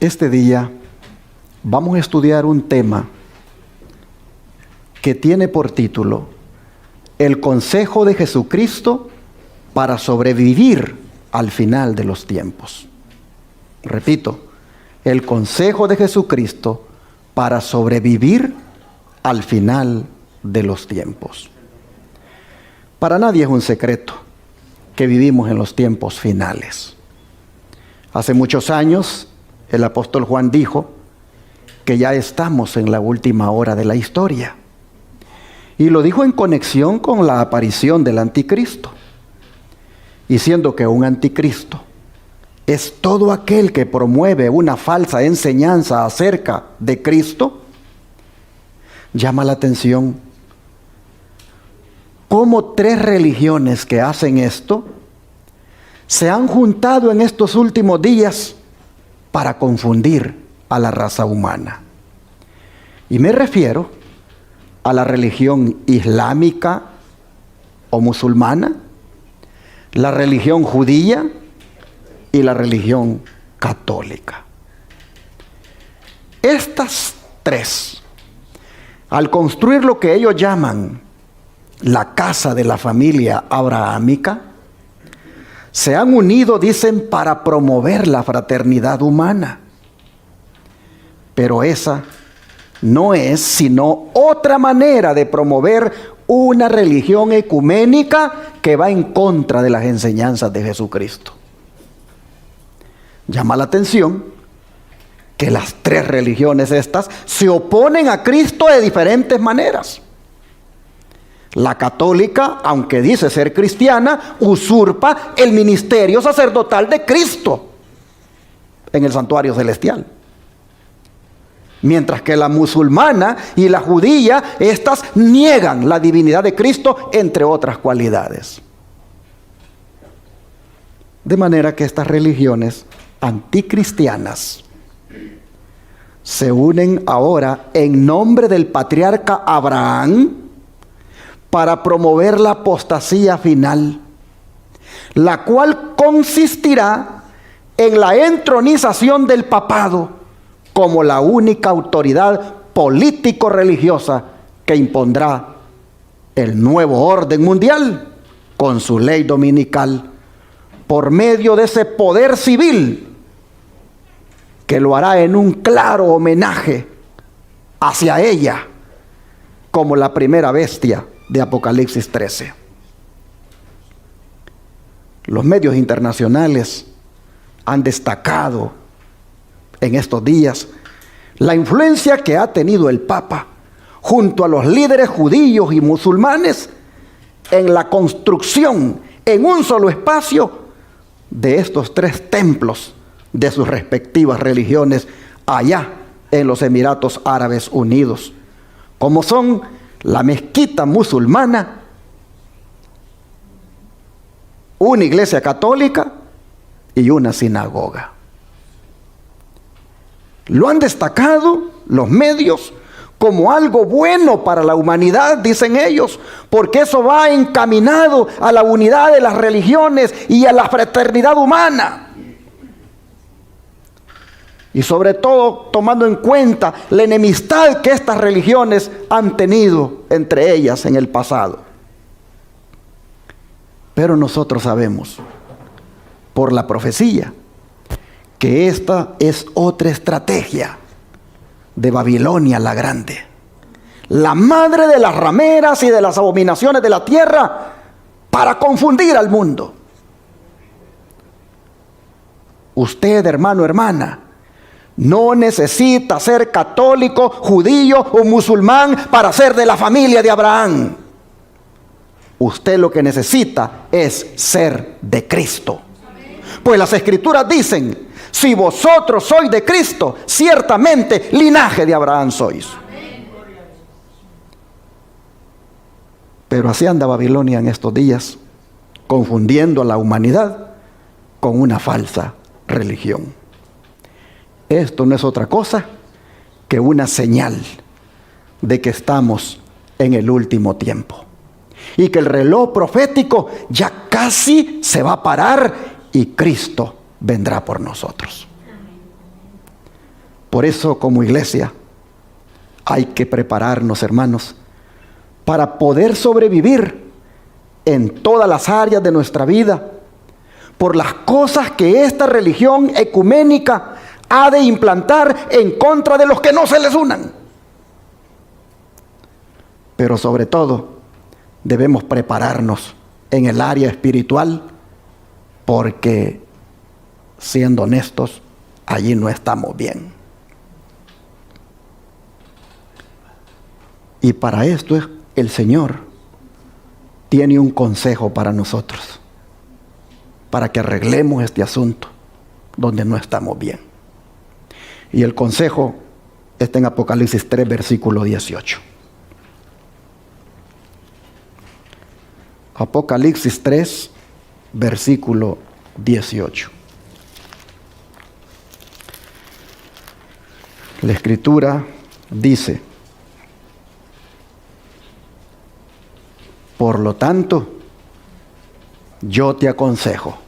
Este día vamos a estudiar un tema que tiene por título El consejo de Jesucristo para sobrevivir al final de los tiempos. Repito, el consejo de Jesucristo para sobrevivir al final de los tiempos. Para nadie es un secreto que vivimos en los tiempos finales. Hace muchos años, el apóstol Juan dijo que ya estamos en la última hora de la historia. Y lo dijo en conexión con la aparición del anticristo. Y siendo que un anticristo es todo aquel que promueve una falsa enseñanza acerca de Cristo, llama la atención cómo tres religiones que hacen esto se han juntado en estos últimos días para confundir a la raza humana. Y me refiero a la religión islámica o musulmana, la religión judía y la religión católica. Estas tres, al construir lo que ellos llaman la casa de la familia abrahámica, se han unido, dicen, para promover la fraternidad humana. Pero esa no es sino otra manera de promover una religión ecuménica que va en contra de las enseñanzas de Jesucristo. Llama la atención que las tres religiones estas se oponen a Cristo de diferentes maneras. La católica, aunque dice ser cristiana, usurpa el ministerio sacerdotal de Cristo en el santuario celestial. Mientras que la musulmana y la judía, estas niegan la divinidad de Cristo, entre otras cualidades. De manera que estas religiones anticristianas se unen ahora en nombre del patriarca Abraham para promover la apostasía final, la cual consistirá en la entronización del papado como la única autoridad político-religiosa que impondrá el nuevo orden mundial con su ley dominical, por medio de ese poder civil que lo hará en un claro homenaje hacia ella como la primera bestia de Apocalipsis 13. Los medios internacionales han destacado en estos días la influencia que ha tenido el Papa junto a los líderes judíos y musulmanes en la construcción en un solo espacio de estos tres templos de sus respectivas religiones allá en los Emiratos Árabes Unidos, como son la mezquita musulmana, una iglesia católica y una sinagoga. Lo han destacado los medios como algo bueno para la humanidad, dicen ellos, porque eso va encaminado a la unidad de las religiones y a la fraternidad humana. Y sobre todo tomando en cuenta la enemistad que estas religiones han tenido entre ellas en el pasado. Pero nosotros sabemos, por la profecía, que esta es otra estrategia de Babilonia la Grande, la madre de las rameras y de las abominaciones de la tierra, para confundir al mundo. Usted, hermano, hermana, no necesita ser católico, judío o musulmán para ser de la familia de Abraham. Usted lo que necesita es ser de Cristo. Pues las Escrituras dicen: si vosotros sois de Cristo, ciertamente linaje de Abraham sois. Pero así anda Babilonia en estos días, confundiendo a la humanidad con una falsa religión. Esto no es otra cosa que una señal de que estamos en el último tiempo y que el reloj profético ya casi se va a parar y Cristo vendrá por nosotros. Por eso, como iglesia, hay que prepararnos, hermanos, para poder sobrevivir en todas las áreas de nuestra vida, por las cosas que esta religión ecuménica ha de implantar en contra de los que no se les unan. Pero sobre todo, debemos prepararnos en el área espiritual, porque, siendo honestos, allí no estamos bien. Y para esto el Señor tiene un consejo para nosotros, para que arreglemos este asunto donde no estamos bien. Y el consejo está en Apocalipsis 3, versículo 18. Apocalipsis 3, versículo 18. La Escritura dice: por lo tanto, yo te aconsejo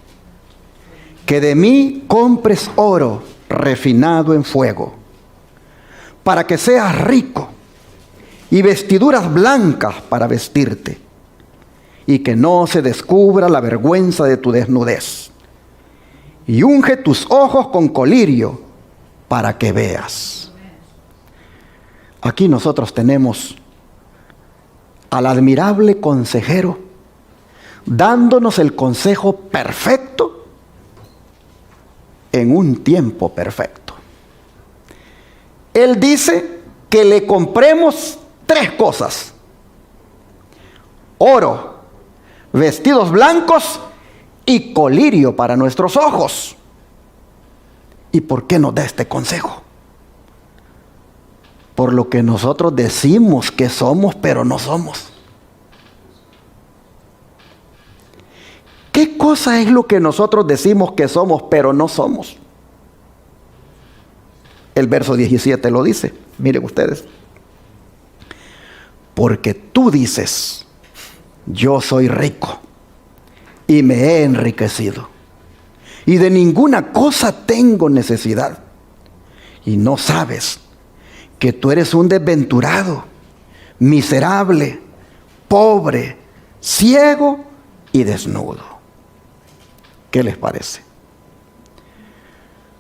que de mí compres oro refinado en fuego, para que seas rico, y vestiduras blancas para vestirte, y que no se descubra la vergüenza de tu desnudez. Y unge tus ojos con colirio para que veas. Aquí nosotros tenemos al admirable consejero dándonos el consejo perfecto en un tiempo perfecto. Él dice que le compremos 3 cosas: oro, vestidos blancos y colirio para nuestros ojos. ¿Y por qué nos da este consejo? Por lo que nosotros decimos que somos, pero no somos. ¿Qué cosa es lo que nosotros decimos que somos, pero no somos? El verso 17 lo dice. Miren ustedes. Porque tú dices: yo soy rico y me he enriquecido, y de ninguna cosa tengo necesidad. Y no sabes que tú eres un desventurado, miserable, pobre, ciego y desnudo. ¿Qué les parece?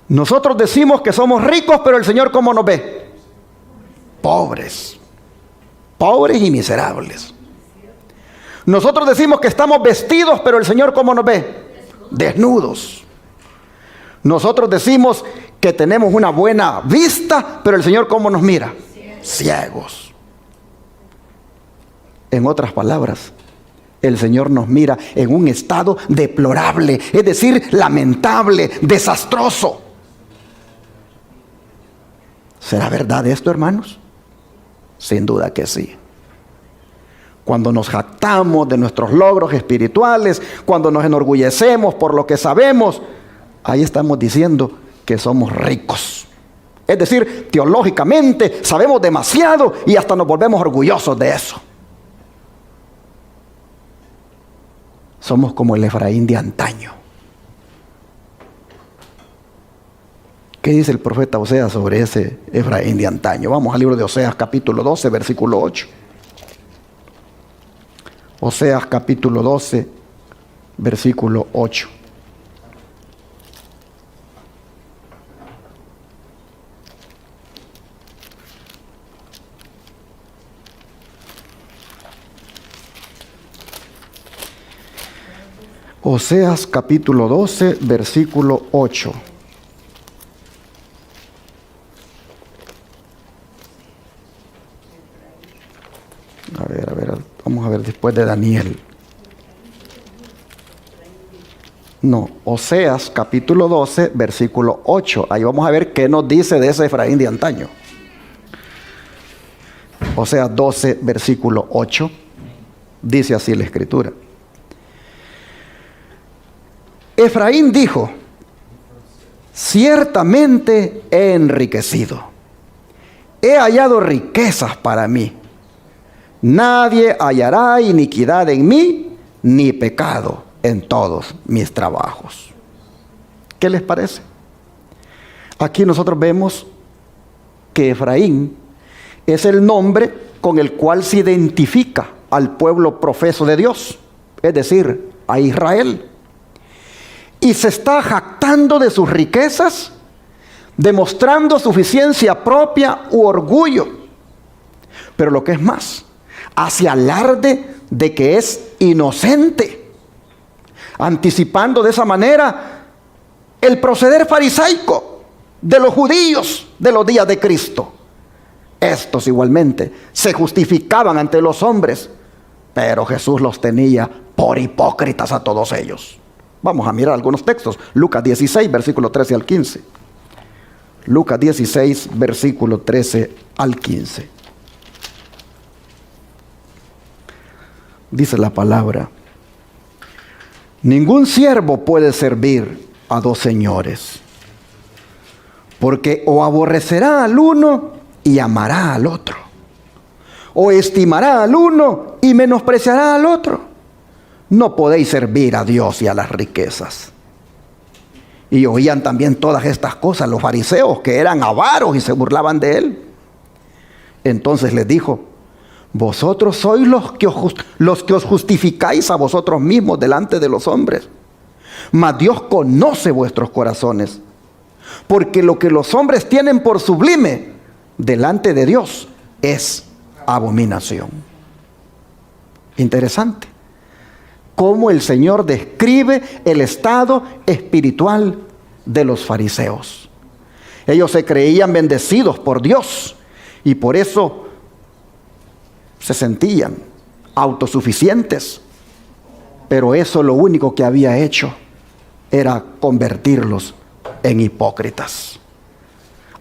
Nosotros decimos que somos ricos, pero el Señor, ¿cómo nos ve? Pobres. Pobres y miserables. Nosotros decimos que estamos vestidos, pero el Señor, ¿cómo nos ve? Desnudos. Nosotros decimos que tenemos una buena vista, pero el Señor, ¿cómo nos mira? Ciegos. En otras palabras, el Señor nos mira en un estado deplorable, es decir, lamentable, desastroso. ¿Será verdad esto, hermanos? Sin duda que sí. Cuando nos jactamos de nuestros logros espirituales, cuando nos enorgullecemos por lo que sabemos, ahí estamos diciendo que somos ricos. Es decir, teológicamente sabemos demasiado y hasta nos volvemos orgullosos de eso. Somos como el Efraín de antaño. ¿Qué dice el profeta Oseas sobre ese Efraín de antaño? Vamos al libro de Oseas, capítulo 12, versículo 8. Oseas, capítulo 12, versículo 8. Oseas capítulo 12, versículo 8. A ver, vamos a ver después de Daniel. No, Oseas capítulo 12, versículo 8. Ahí vamos a ver qué nos dice de ese Efraín de antaño. Oseas 12, versículo 8. Dice así la Escritura. Efraín dijo: ciertamente he enriquecido, he hallado riquezas para mí. Nadie hallará iniquidad en mí, ni pecado en todos mis trabajos. ¿Qué les parece? Aquí nosotros vemos que Efraín es el nombre con el cual se identifica al pueblo profeso de Dios, es decir, a Israel. Y se está jactando de sus riquezas, demostrando suficiencia propia u orgullo. Pero lo que es más, hace alarde de que es inocente, anticipando de esa manera el proceder farisaico de los judíos de los días de Cristo. Estos igualmente se justificaban ante los hombres, pero Jesús los tenía por hipócritas a todos ellos. Vamos a mirar algunos textos. Lucas 16, versículo 13 al 15. Lucas 16, versículo 13 al 15. Dice la palabra: ningún siervo puede servir a dos señores, porque o aborrecerá al uno y amará al otro, o estimará al uno y menospreciará al otro. No podéis servir a Dios y a las riquezas. Y oían también todas estas cosas los fariseos, que eran avaros y se burlaban de él. Entonces les dijo: vosotros sois los que os justificáis a vosotros mismos delante de los hombres, mas Dios conoce vuestros corazones, porque lo que los hombres tienen por sublime delante de Dios es abominación. Interesante cómo el Señor describe el estado espiritual de los fariseos. Ellos se creían bendecidos por Dios y por eso se sentían autosuficientes, pero eso lo único que había hecho era convertirlos en hipócritas.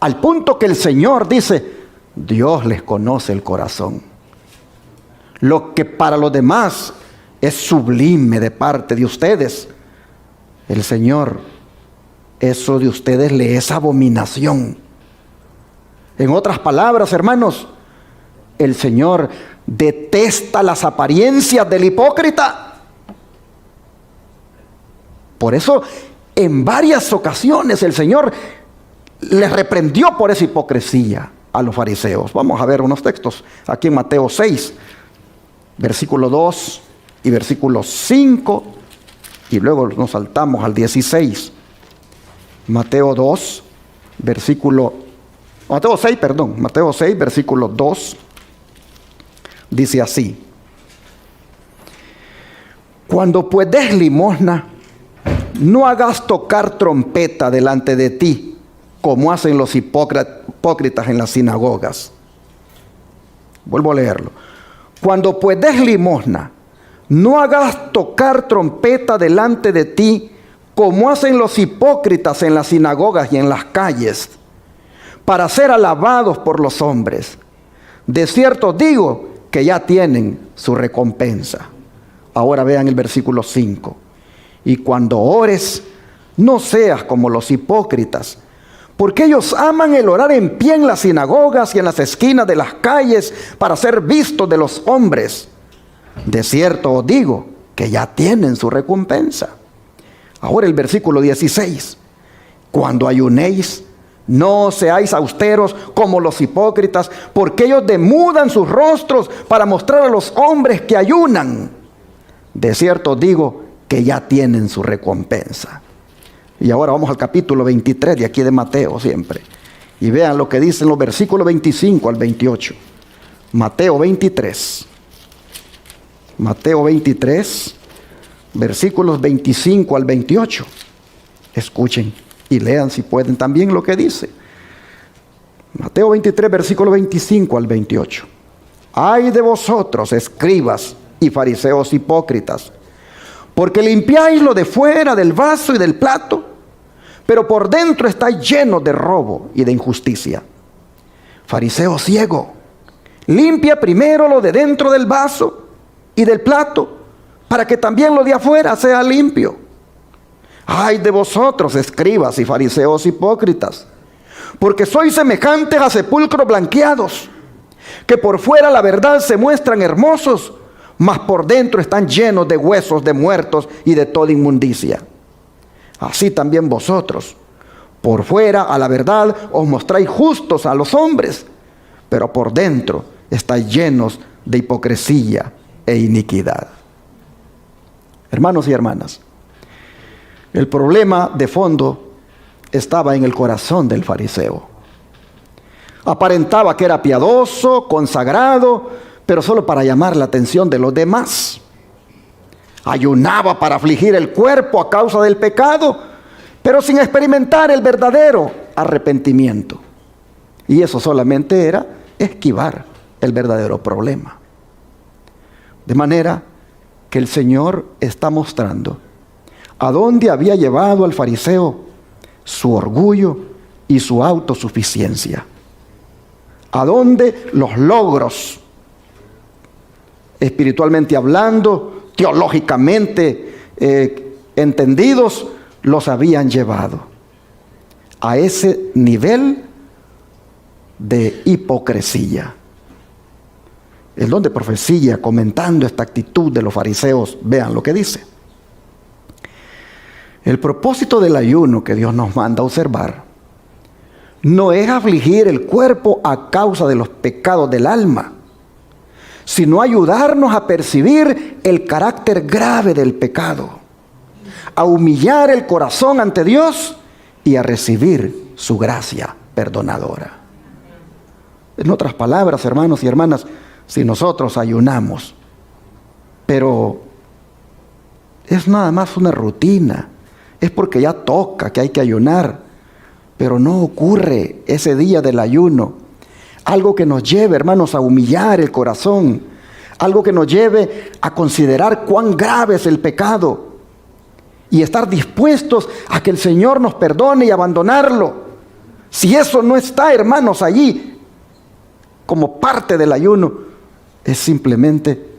Al punto que el Señor dice: Dios les conoce el corazón. Lo que para los demás es sublime de parte de ustedes, el Señor, eso de ustedes le es abominación. En otras palabras, hermanos, el Señor detesta las apariencias del hipócrita. Por eso, en varias ocasiones el Señor les reprendió por esa hipocresía a los fariseos. Vamos a ver unos textos aquí en Mateo 6, versículo 2 y versículo 5, y luego nos saltamos al 16. Mateo 6, versículo 2, dice así: cuando pues des limosna, no hagas tocar trompeta delante de ti, como hacen los hipócritas en las sinagogas. Vuelvo a leerlo. Cuando pues des limosna, no hagas tocar trompeta delante de ti, como hacen los hipócritas en las sinagogas y en las calles, para ser alabados por los hombres. De cierto digo que ya tienen su recompensa. Ahora vean el versículo 5. Y cuando ores, no seas como los hipócritas, porque ellos aman el orar en pie en las sinagogas y en las esquinas de las calles para ser vistos de los hombres. De cierto os digo que ya tienen su recompensa. Ahora el versículo 16. Cuando ayunéis, no seáis austeros como los hipócritas, porque ellos demudan sus rostros para mostrar a los hombres que ayunan. De cierto os digo que ya tienen su recompensa. Y ahora vamos al capítulo 23 de aquí de Mateo siempre. Y vean lo que dicen los versículos 25 al 28. Mateo 23. Mateo 23, versículos 25 al 28. Escuchen y lean si pueden también lo que dice. Mateo 23, versículo 25 al 28. Ay de vosotros, escribas y fariseos hipócritas, porque limpiáis lo de fuera del vaso y del plato, pero por dentro estáis llenos de robo y de injusticia. Fariseo ciego, limpia primero lo de dentro del vaso y del plato, para que también lo de afuera sea limpio. Ay de vosotros, escribas y fariseos hipócritas, porque sois semejantes a sepulcros blanqueados, que por fuera la verdad se muestran hermosos, mas por dentro están llenos de huesos de muertos y de toda inmundicia. Así también vosotros, Por fuera, a la verdad, os mostráis justos a los hombres, pero por dentro estáis llenos de hipocresía e iniquidad. Hermanos y hermanas, el problema de fondo estaba en el corazón del fariseo. Aparentaba que era piadoso, consagrado, pero solo para llamar la atención de los demás. Ayunaba para afligir el cuerpo a causa del pecado, pero sin experimentar el verdadero arrepentimiento. Y eso solamente era esquivar el verdadero problema. De manera que el Señor está mostrando a dónde había llevado al fariseo su orgullo y su autosuficiencia. A dónde los logros, espiritualmente hablando, teológicamente entendidos, los habían llevado a ese nivel de hipocresía. El don de profecía, comentando esta actitud de los fariseos, vean lo que dice. El propósito del ayuno que Dios nos manda a observar no es afligir el cuerpo a causa de los pecados del alma, sino ayudarnos a percibir el carácter grave del pecado, a humillar el corazón ante Dios y a recibir su gracia perdonadora. En otras palabras, hermanos y hermanas, si nosotros ayunamos, pero es nada más una rutina, es porque ya toca que hay que ayunar, pero no ocurre ese día del ayuno, algo que nos lleve, hermanos, a humillar el corazón, algo que nos lleve a considerar cuán grave es el pecado y estar dispuestos a que el Señor nos perdone y abandonarlo. Si eso no está, hermanos, allí como parte del ayuno, es simplemente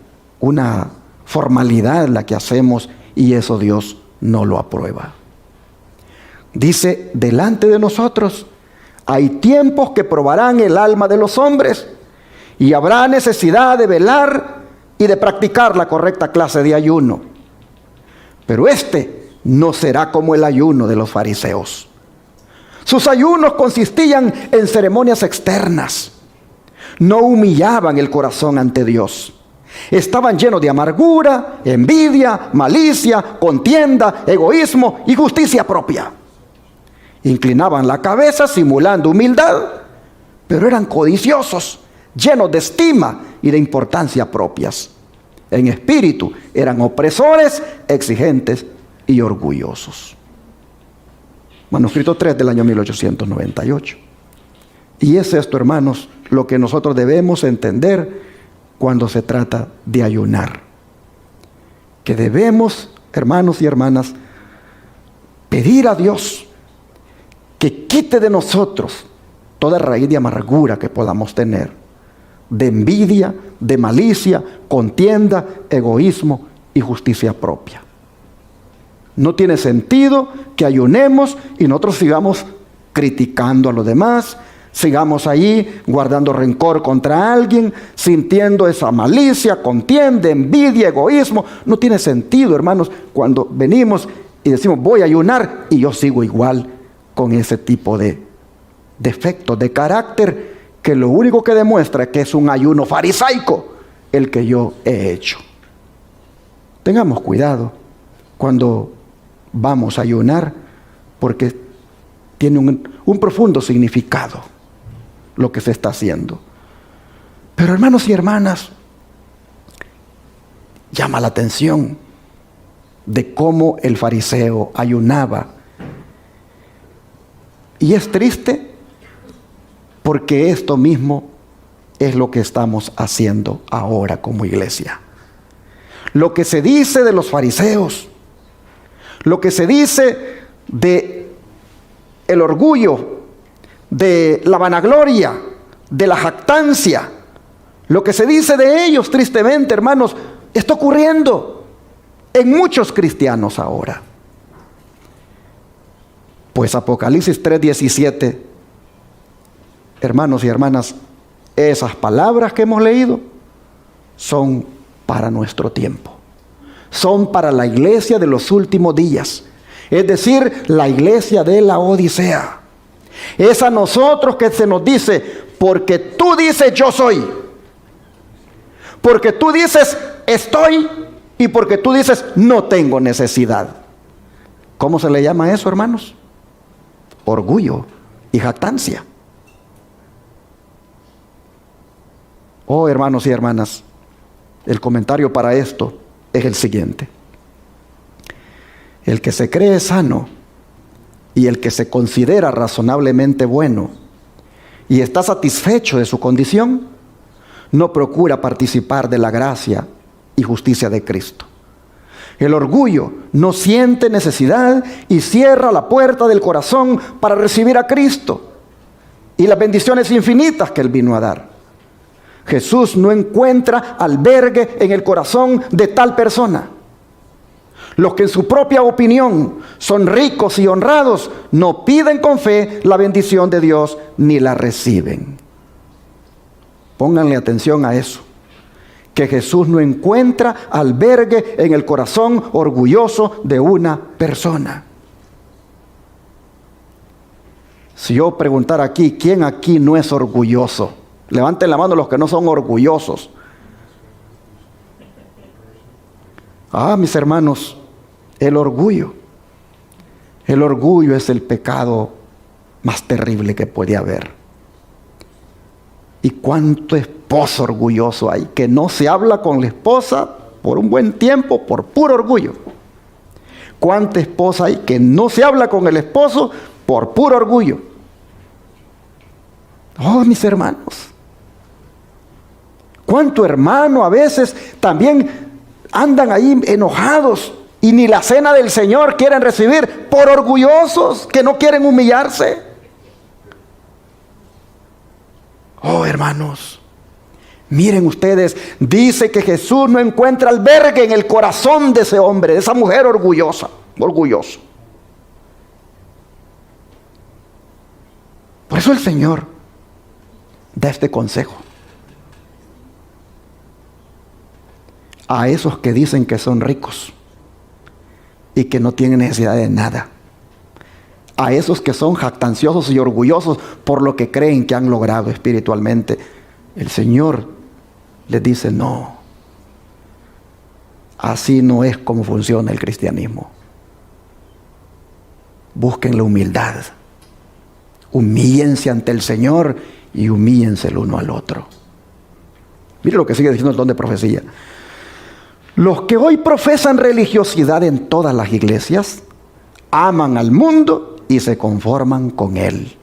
una formalidad la que hacemos y eso Dios no lo aprueba. Dice, delante de nosotros hay tiempos que probarán el alma de los hombres y habrá necesidad de velar y de practicar la correcta clase de ayuno. Pero este no será como el ayuno de los fariseos. Sus ayunos consistían en ceremonias externas. No humillaban el corazón ante Dios. Estaban llenos de amargura, envidia, malicia, contienda, egoísmo y justicia propia. Inclinaban la cabeza simulando humildad, pero eran codiciosos, llenos de estima y de importancia propias. En espíritu eran opresores, exigentes y orgullosos. Manuscrito 3 del año 1898. Y es esto, hermanos, lo que nosotros debemos entender cuando se trata de ayunar. Que debemos, hermanos y hermanas, pedir a Dios que quite de nosotros toda raíz de amargura que podamos tener, de envidia, de malicia, contienda, egoísmo y justicia propia. No tiene sentido que ayunemos y nosotros sigamos criticando a los demás, sigamos ahí guardando rencor contra alguien, sintiendo esa malicia, contienda, envidia, egoísmo. No tiene sentido, hermanos, cuando venimos y decimos voy a ayunar y yo sigo igual con ese tipo de defectos de carácter que lo único que demuestra es que es un ayuno farisaico el que yo he hecho. Tengamos cuidado cuando vamos a ayunar, porque tiene un profundo significado lo que se está haciendo. Pero hermanos y hermanas, llama la atención de cómo el fariseo ayunaba. Y es triste porque esto mismo es lo que estamos haciendo ahora como iglesia. Lo que se dice de los fariseos, lo que se dice de el orgullo, de la vanagloria, de la jactancia, lo que se dice de ellos, tristemente, hermanos, está ocurriendo en muchos cristianos ahora. Pues Apocalipsis 3:17, hermanos y hermanas, esas palabras que hemos leído son para nuestro tiempo. Son para la iglesia de los últimos días. Es decir, la iglesia de la Odisea. Es a nosotros que se nos dice, porque tú dices yo soy, porque tú dices estoy, y porque tú dices no tengo necesidad. ¿Cómo se le llama eso, hermanos? Orgullo y jactancia. Oh, hermanos y hermanas, el comentario para esto es el siguiente. El que se cree sano y el que se considera razonablemente bueno y está satisfecho de su condición, no procura participar de la gracia y justicia de Cristo. El orgullo no siente necesidad y cierra la puerta del corazón para recibir a Cristo y las bendiciones infinitas que Él vino a dar. Jesús no encuentra albergue en el corazón de tal persona. Los que en su propia opinión son ricos y honrados no piden con fe la bendición de Dios ni la reciben. Pónganle atención a eso. Que Jesús no encuentra albergue en el corazón orgulloso de una persona. Si yo preguntara aquí, ¿quién aquí no es orgulloso? Levanten la mano los que no son orgullosos. Mis hermanos, el orgullo es el pecado más terrible que puede haber. ¿Y cuánto esposo orgulloso hay que no se habla con la esposa por un buen tiempo por puro orgullo? ¿Cuánta esposa hay que no se habla con el esposo por puro orgullo? Oh, mis hermanos. ¿Cuánto hermano a veces también andan ahí enojados y ni la cena del Señor quieren recibir por orgullosos que no quieren humillarse? Oh, hermanos, miren ustedes, dice que Jesús no encuentra albergue en el corazón de ese hombre, de esa mujer orgulloso. Por eso el Señor da este consejo a esos que dicen que son ricos y que no tienen necesidad de nada. A esos que son jactanciosos y orgullosos por lo que creen que han logrado espiritualmente. El Señor les dice, no. Así no es como funciona el cristianismo. Busquen la humildad. Humíllense ante el Señor y humíllense el uno al otro. Mire lo que sigue diciendo el don de profecía. Los que hoy profesan religiosidad en todas las iglesias, aman al mundo y se conforman con él.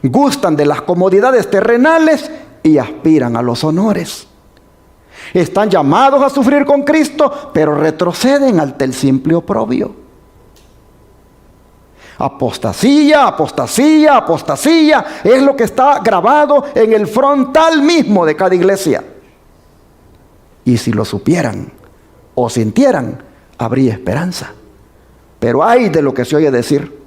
Gustan de las comodidades terrenales y aspiran a los honores. Están llamados a sufrir con Cristo, pero retroceden ante el simple oprobio. Apostasía, apostasía, apostasía es lo que está grabado en el frontal mismo de cada iglesia. Y si lo supieran o sintieran, habría esperanza. Pero hay de lo que se oye decir,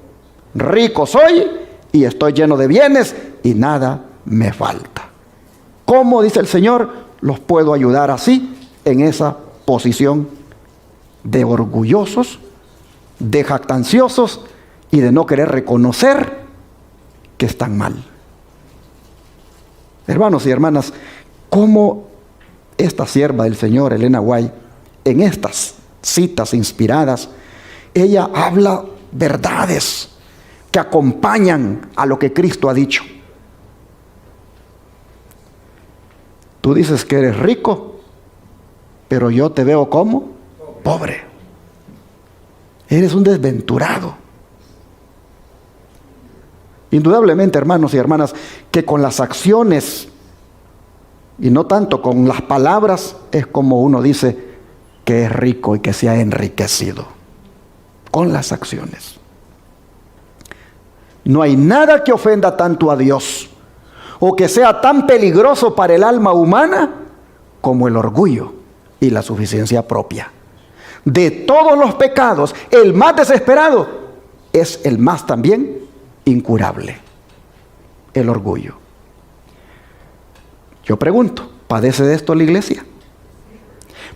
rico soy y estoy lleno de bienes y nada me falta. ¿Cómo, dice el Señor, los puedo ayudar así en esa posición de orgullosos, de jactanciosos y de no querer reconocer que están mal? Hermanos y hermanas, ¿cómo esta sierva del Señor, Elena White, en estas citas inspiradas, ella habla verdades que acompañan a lo que Cristo ha dicho? Tú dices que eres rico, pero yo te veo como pobre. Eres un desventurado. Indudablemente, hermanos y hermanas, que con las acciones y no tanto con las palabras es como uno dice que es rico y que se ha enriquecido. Con las acciones. No hay nada que ofenda tanto a Dios o que sea tan peligroso para el alma humana como el orgullo y la suficiencia propia. De todos los pecados, el más desesperado es el más también incurable: el orgullo. Yo pregunto, ¿padece de esto la iglesia?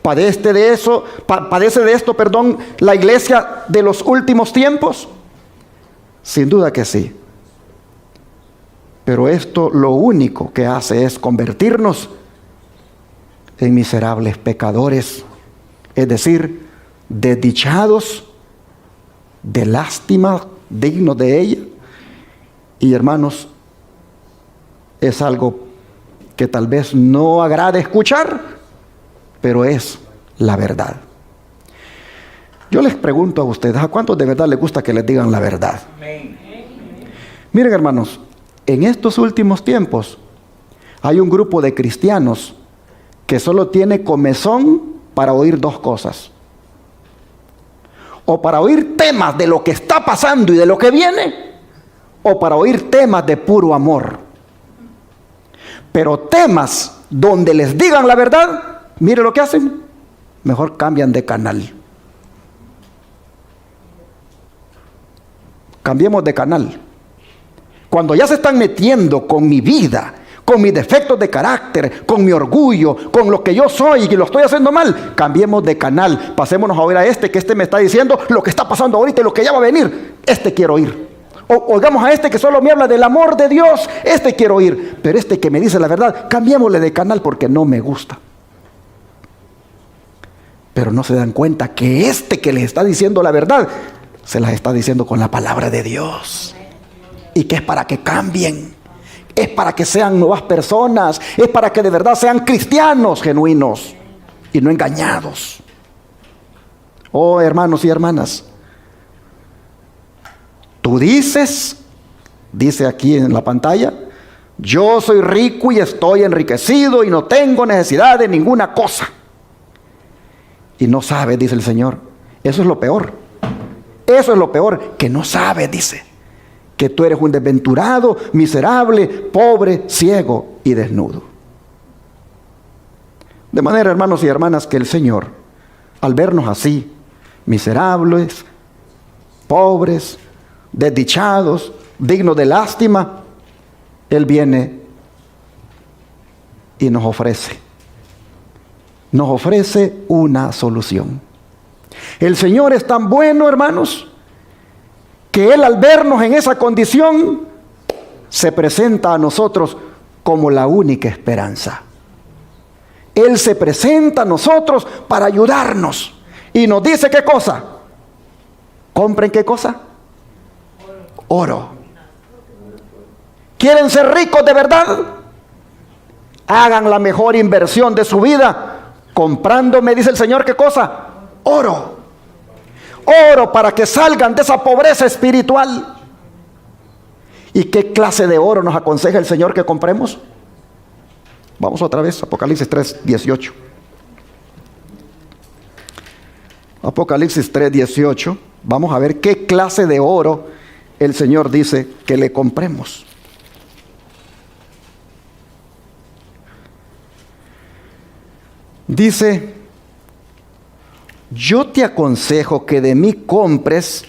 ¿Padece de esto, la iglesia de los últimos tiempos? Sin duda que sí. Pero esto lo único que hace es convertirnos en miserables pecadores, es decir, desdichados, de lástima, dignos de ella. Y hermanos, es algo que tal vez no agrade escuchar, pero es la verdad. Yo les pregunto a ustedes, ¿a cuántos de verdad les gusta que les digan la verdad? Miren, hermanos, en estos últimos tiempos hay un grupo de cristianos que solo tiene comezón para oír dos cosas: o para oír temas de lo que está pasando y de lo que viene, o para oír temas de puro amor. Pero temas donde les digan la verdad, mire lo que hacen: mejor cambian de canal. Cambiemos de canal. Cuando ya se están metiendo con mi vida, con mis defectos de carácter, con mi orgullo, con lo que yo soy y que lo estoy haciendo mal, cambiemos de canal. Pasémonos a oír a que este me está diciendo lo que está pasando ahorita y lo que ya va a venir. Quiero oír. O oigamos a que solo me habla del amor de Dios. Quiero oír. Pero que me dice la verdad, cambiémosle de canal porque no me gusta. Pero no se dan cuenta que que les está diciendo la verdad, se las está diciendo con la palabra de Dios. Y que es para que cambien. Es para que sean nuevas personas. Es para que de verdad sean cristianos genuinos y no engañados. Oh, hermanos y hermanas, tú dice aquí en la pantalla: yo soy rico y estoy enriquecido y no tengo necesidad de ninguna cosa. Y no sabes, dice el Señor. Eso es lo peor. Eso es lo peor, que no sabes, dice, que tú eres un desventurado, miserable, pobre, ciego y desnudo. De manera, hermanos y hermanas, que el Señor, al vernos así, miserables, pobres, desdichados, dignos de lástima, Él viene y nos ofrece una solución. El Señor es tan bueno, hermanos, que Él, al vernos en esa condición, se presenta a nosotros como la única esperanza. Él se presenta a nosotros para ayudarnos y nos dice: ¿qué cosa? ¿Compren qué cosa? Oro. ¿Quieren ser ricos de verdad? Hagan la mejor inversión de su vida comprándome, dice el Señor, ¿qué cosa? Oro. Oro, para que salgan de esa pobreza espiritual. ¿Y qué clase de oro nos aconseja el Señor que compremos? Vamos otra vez, Apocalipsis 3:18. Apocalipsis 3:18. Vamos a ver qué clase de oro el Señor dice que le compremos. Dice: yo te aconsejo que de mí compres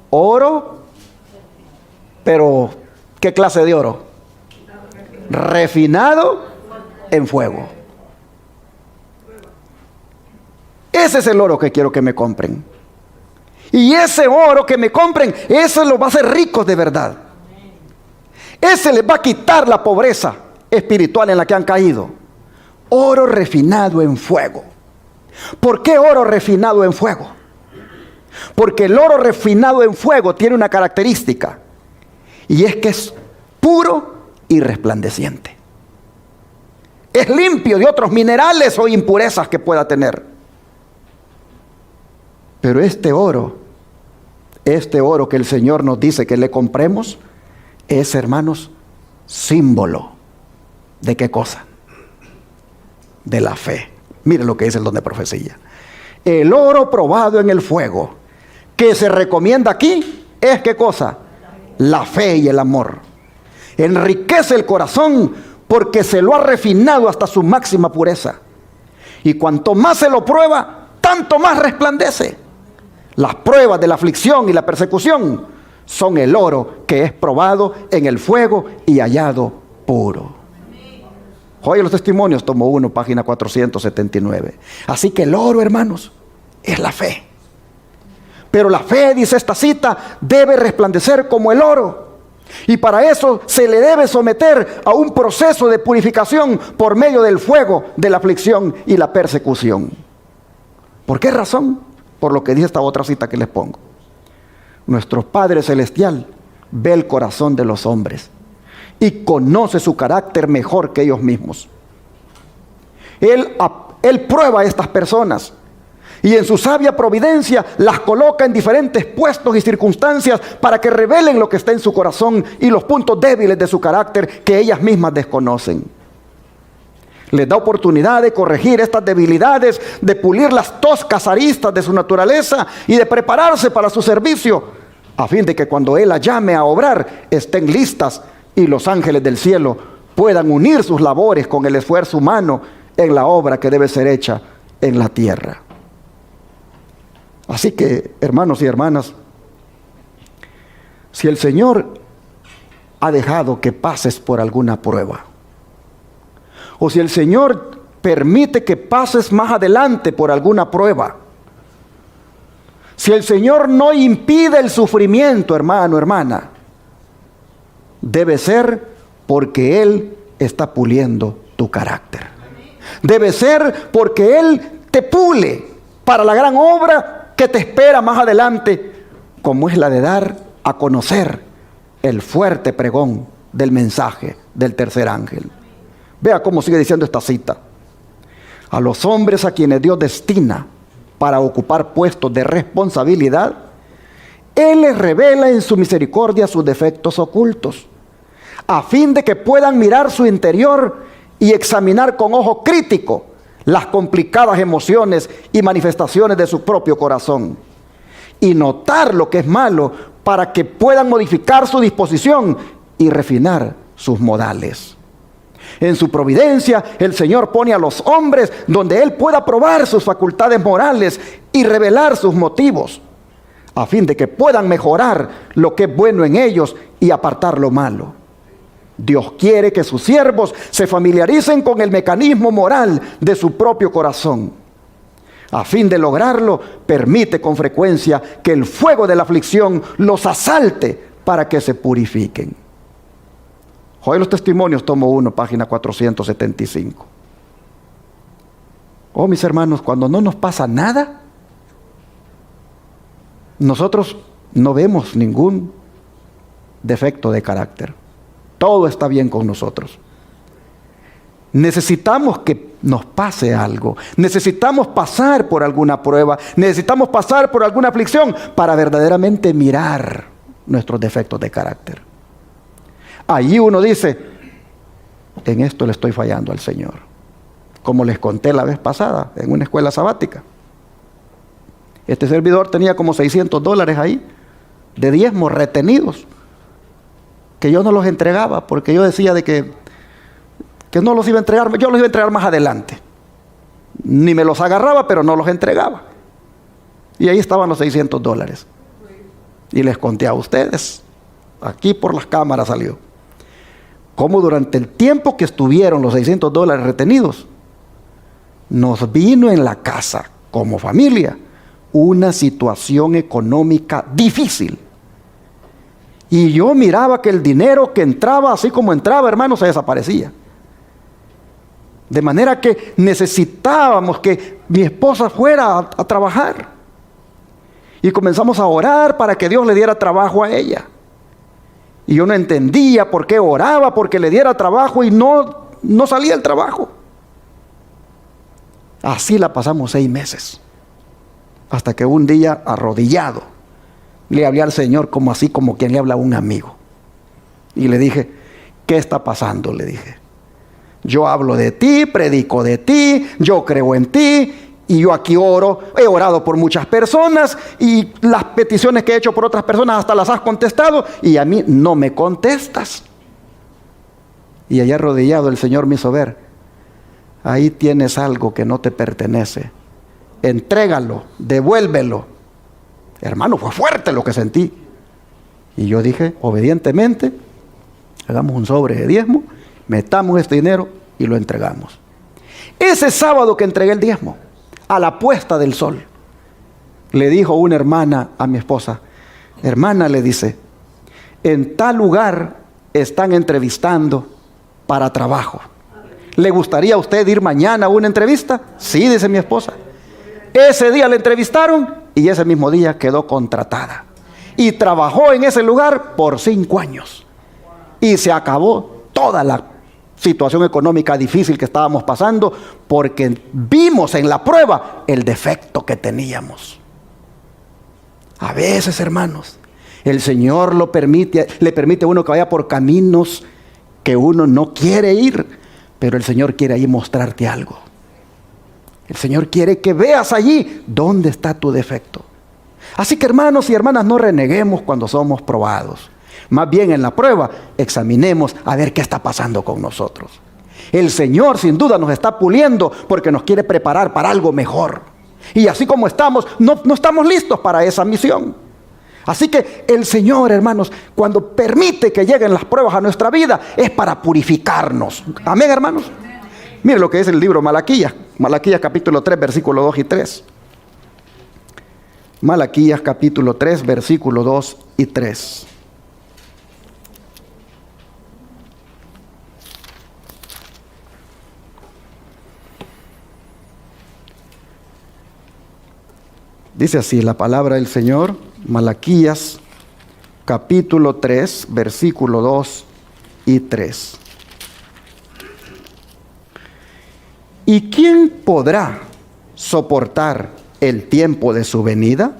oro, pero ¿qué clase de oro? Refinado en fuego. Ese es el oro que quiero que me compren. Y ese oro que me compren, ese los va a hacer ricos de verdad. Ese les va a quitar la pobreza espiritual en la que han caído. Oro refinado en fuego. ¿Por qué oro refinado en fuego? Porque el oro refinado en fuego tiene una característica, y es que es puro y resplandeciente. Es limpio de otros minerales o impurezas que pueda tener. Pero este oro que el Señor nos dice que le compremos, es, hermanos, símbolo ¿de qué cosa? De la fe. Mire lo que dice el don de profecía. El oro probado en el fuego, que se recomienda aquí, es ¿qué cosa? La fe y el amor. Enriquece el corazón porque se lo ha refinado hasta su máxima pureza. Y cuanto más se lo prueba, tanto más resplandece. Las pruebas de la aflicción y la persecución son el oro que es probado en el fuego y hallado puro. Joya de los Testimonios, tomo 1, página 479. Así que el oro, hermanos, es la fe. Pero la fe, dice esta cita, debe resplandecer como el oro. Y para eso se le debe someter a un proceso de purificación por medio del fuego de la aflicción y la persecución. ¿Por qué razón? Por lo que dice esta otra cita que les pongo. Nuestro Padre Celestial ve el corazón de los hombres y conoce su carácter mejor que ellos mismos. Él prueba a estas personas y en su sabia providencia las coloca en diferentes puestos y circunstancias para que revelen lo que está en su corazón y los puntos débiles de su carácter que ellas mismas desconocen. Les da oportunidad de corregir estas debilidades, de pulir las toscas aristas de su naturaleza y de prepararse para su servicio, a fin de que cuando Él las llame a obrar estén listas y los ángeles del cielo puedan unir sus labores con el esfuerzo humano en la obra que debe ser hecha en la tierra. Así que, hermanos y hermanas, si el Señor ha dejado que pases por alguna prueba, o si el Señor permite que pases más adelante por alguna prueba, si el Señor no impide el sufrimiento, hermano, hermana, debe ser porque Él está puliendo tu carácter. Debe ser porque Él te pule para la gran obra que te espera más adelante, como es la de dar a conocer el fuerte pregón del mensaje del tercer ángel. Vea cómo sigue diciendo esta cita. A los hombres a quienes Dios destina para ocupar puestos de responsabilidad, Él les revela en su misericordia sus defectos ocultos, a fin de que puedan mirar su interior y examinar con ojo crítico las complicadas emociones y manifestaciones de su propio corazón, y notar lo que es malo para que puedan modificar su disposición y refinar sus modales. En su providencia, el Señor pone a los hombres donde Él pueda probar sus facultades morales y revelar sus motivos, a fin de que puedan mejorar lo que es bueno en ellos y apartar lo malo. Dios quiere que sus siervos se familiaricen con el mecanismo moral de su propio corazón. A fin de lograrlo, permite con frecuencia que el fuego de la aflicción los asalte para que se purifiquen. Joya de los Testimonios, tomo 1, página 475. Oh, mis hermanos, cuando no nos pasa nada, nosotros no vemos ningún defecto de carácter. Todo está bien con nosotros. Necesitamos que nos pase algo. Necesitamos pasar por alguna prueba. Necesitamos pasar por alguna aflicción para verdaderamente mirar nuestros defectos de carácter. Allí uno dice, en esto le estoy fallando al Señor. Como les conté la vez pasada, en una escuela sabática. Este servidor tenía como $600 ahí, de diezmos retenidos, que yo no los entregaba, porque yo decía de que no los iba a entregar, yo los iba a entregar más adelante. Ni me los agarraba, pero no los entregaba. Y ahí estaban los $600. Y les conté a ustedes, aquí por las cámaras salió, cómo durante el tiempo que estuvieron los $600 retenidos, nos vino en la casa, como familia, una situación económica difícil. Y yo miraba que el dinero que entraba, así como entraba, hermano, se desaparecía. De manera que necesitábamos que mi esposa fuera a trabajar. Y comenzamos a orar para que Dios le diera trabajo a ella. Y yo no entendía por qué oraba, porque le diera trabajo y no salía el trabajo. Así la pasamos 6 meses. Hasta que un día, arrodillado, le hablé al Señor como así, como quien le habla a un amigo. Y le dije, ¿qué está pasando? Le dije. Yo hablo de ti, predico de ti, yo creo en ti, y yo aquí oro, he orado por muchas personas, y las peticiones que he hecho por otras personas hasta las has contestado, y a mí no me contestas. Y allá arrodillado el Señor me hizo ver, ahí tienes algo que no te pertenece, entrégalo, devuélvelo. Hermano, fue fuerte lo que sentí. Y yo dije, obedientemente, hagamos un sobre de diezmo, metamos este dinero y lo entregamos. Ese sábado que entregué el diezmo, a la puesta del sol, le dijo una hermana a mi esposa: hermana, le dice, en tal lugar están entrevistando para trabajo. ¿Le gustaría a usted ir mañana a una entrevista? Sí, dice mi esposa. Ese día le entrevistaron y ese mismo día quedó contratada. Y trabajó en ese lugar por 5 años. Y se acabó toda la situación económica difícil que estábamos pasando, porque vimos en la prueba el defecto que teníamos. A veces, hermanos, el Señor le permite a uno que vaya por caminos que uno no quiere ir, pero el Señor quiere ahí mostrarte algo. El Señor quiere que veas allí dónde está tu defecto. Así que, hermanos y hermanas, no reneguemos cuando somos probados. Más bien en la prueba examinemos a ver qué está pasando con nosotros. El Señor sin duda nos está puliendo porque nos quiere preparar para algo mejor. Y así como estamos, no estamos listos para esa misión. Así que el Señor, hermanos, cuando permite que lleguen las pruebas a nuestra vida, es para purificarnos. Amén, hermanos. Mire lo que es el libro Malaquías. Malaquías capítulo 3, versículo 2 y 3. Malaquías capítulo 3, versículo 2 y 3. Dice así la palabra del Señor, Malaquías capítulo 3, versículo 2 y 3. ¿Y quién podrá soportar el tiempo de su venida?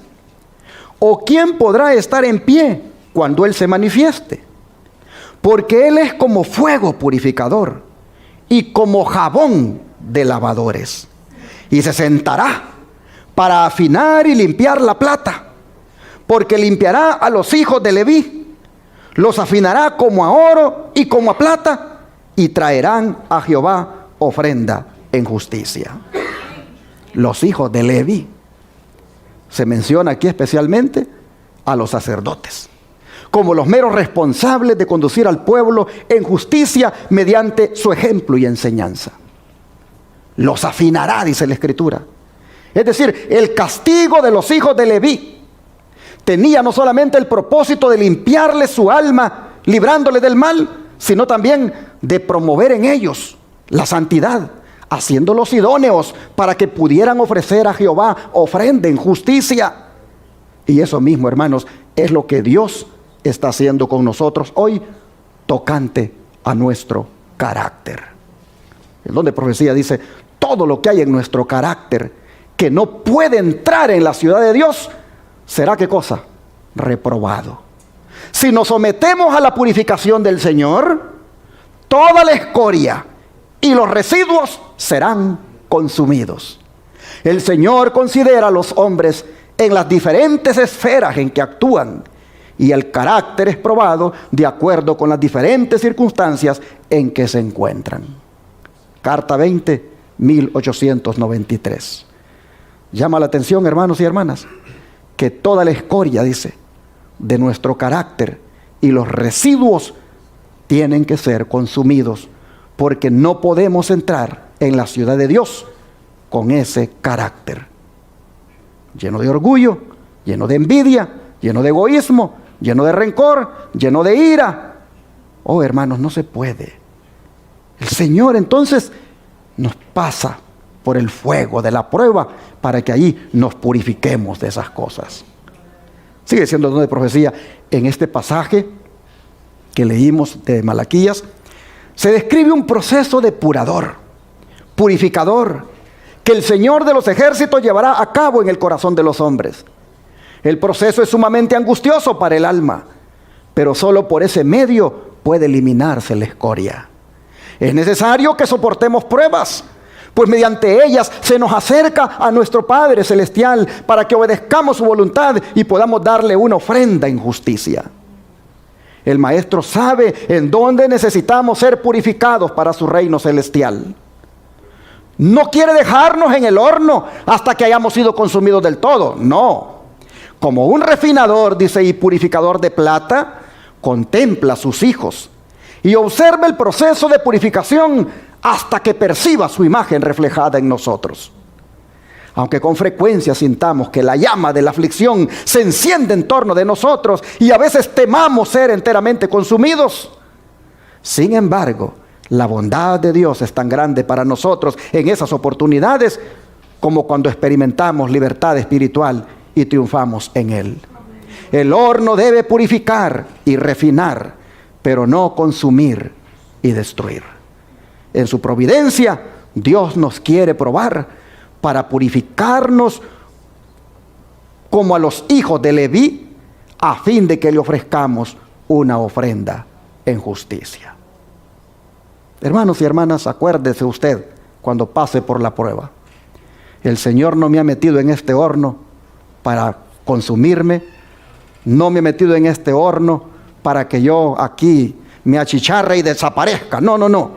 ¿O quién podrá estar en pie cuando Él se manifieste? Porque Él es como fuego purificador y como jabón de lavadores. Y se sentará para afinar y limpiar la plata, porque limpiará a los hijos de Leví, los afinará como a oro y como a plata, y traerán a Jehová ofrenda en justicia. Los hijos de Leví, se menciona aquí especialmente a los sacerdotes, como los meros responsables de conducir al pueblo en justicia mediante su ejemplo y enseñanza. Los afinará, dice la Escritura. Es decir, el castigo de los hijos de Leví tenía no solamente el propósito de limpiarle su alma, librándole del mal, sino también de promover en ellos la santidad, haciéndolos idóneos para que pudieran ofrecer a Jehová ofrenda en justicia. Y eso mismo, hermanos, es lo que Dios está haciendo con nosotros hoy, tocante a nuestro carácter. El don de profecía dice: todo lo que hay en nuestro carácter que no puede entrar en la ciudad de Dios, será ¿qué cosa? Reprobado. Si nos sometemos a la purificación del Señor, toda la escoria y los residuos serán consumidos. El Señor considera a los hombres en las diferentes esferas en que actúan, y el carácter es probado de acuerdo con las diferentes circunstancias en que se encuentran. Carta 20, 1893. Llama la atención, hermanos y hermanas, que toda la escoria, dice, de nuestro carácter y los residuos tienen que ser consumidos, porque no podemos entrar en la ciudad de Dios con ese carácter lleno de orgullo, lleno de envidia, lleno de egoísmo, lleno de rencor, lleno de ira. Oh, hermanos, no se puede. El Señor entonces nos pasa por el fuego de la prueba para que allí nos purifiquemos de esas cosas. Sigue siendo el don de profecía. En este pasaje que leímos de Malaquías, se describe un proceso depurador, purificador, que el Señor de los ejércitos llevará a cabo en el corazón de los hombres. El proceso es sumamente angustioso para el alma, pero solo por ese medio puede eliminarse la escoria. Es necesario que soportemos pruebas, pues mediante ellas se nos acerca a nuestro Padre Celestial para que obedezcamos su voluntad y podamos darle una ofrenda en justicia. El Maestro sabe en dónde necesitamos ser purificados para su reino celestial. No quiere dejarnos en el horno hasta que hayamos sido consumidos del todo. No. Como un refinador, dice, y purificador de plata, contempla a sus hijos y observa el proceso de purificación hasta que perciba su imagen reflejada en nosotros. Aunque con frecuencia sintamos que la llama de la aflicción se enciende en torno de nosotros y a veces temamos ser enteramente consumidos, sin embargo, la bondad de Dios es tan grande para nosotros en esas oportunidades como cuando experimentamos libertad espiritual y triunfamos en Él. El horno debe purificar y refinar, pero no consumir y destruir. En su providencia, Dios nos quiere probar para purificarnos como a los hijos de Leví, a fin de que le ofrezcamos una ofrenda en justicia. Hermanos y hermanas, acuérdese usted cuando pase por la prueba. El Señor no me ha metido en este horno para consumirme, no me ha metido en este horno para que yo aquí me achicharre y desaparezca. No, no, no.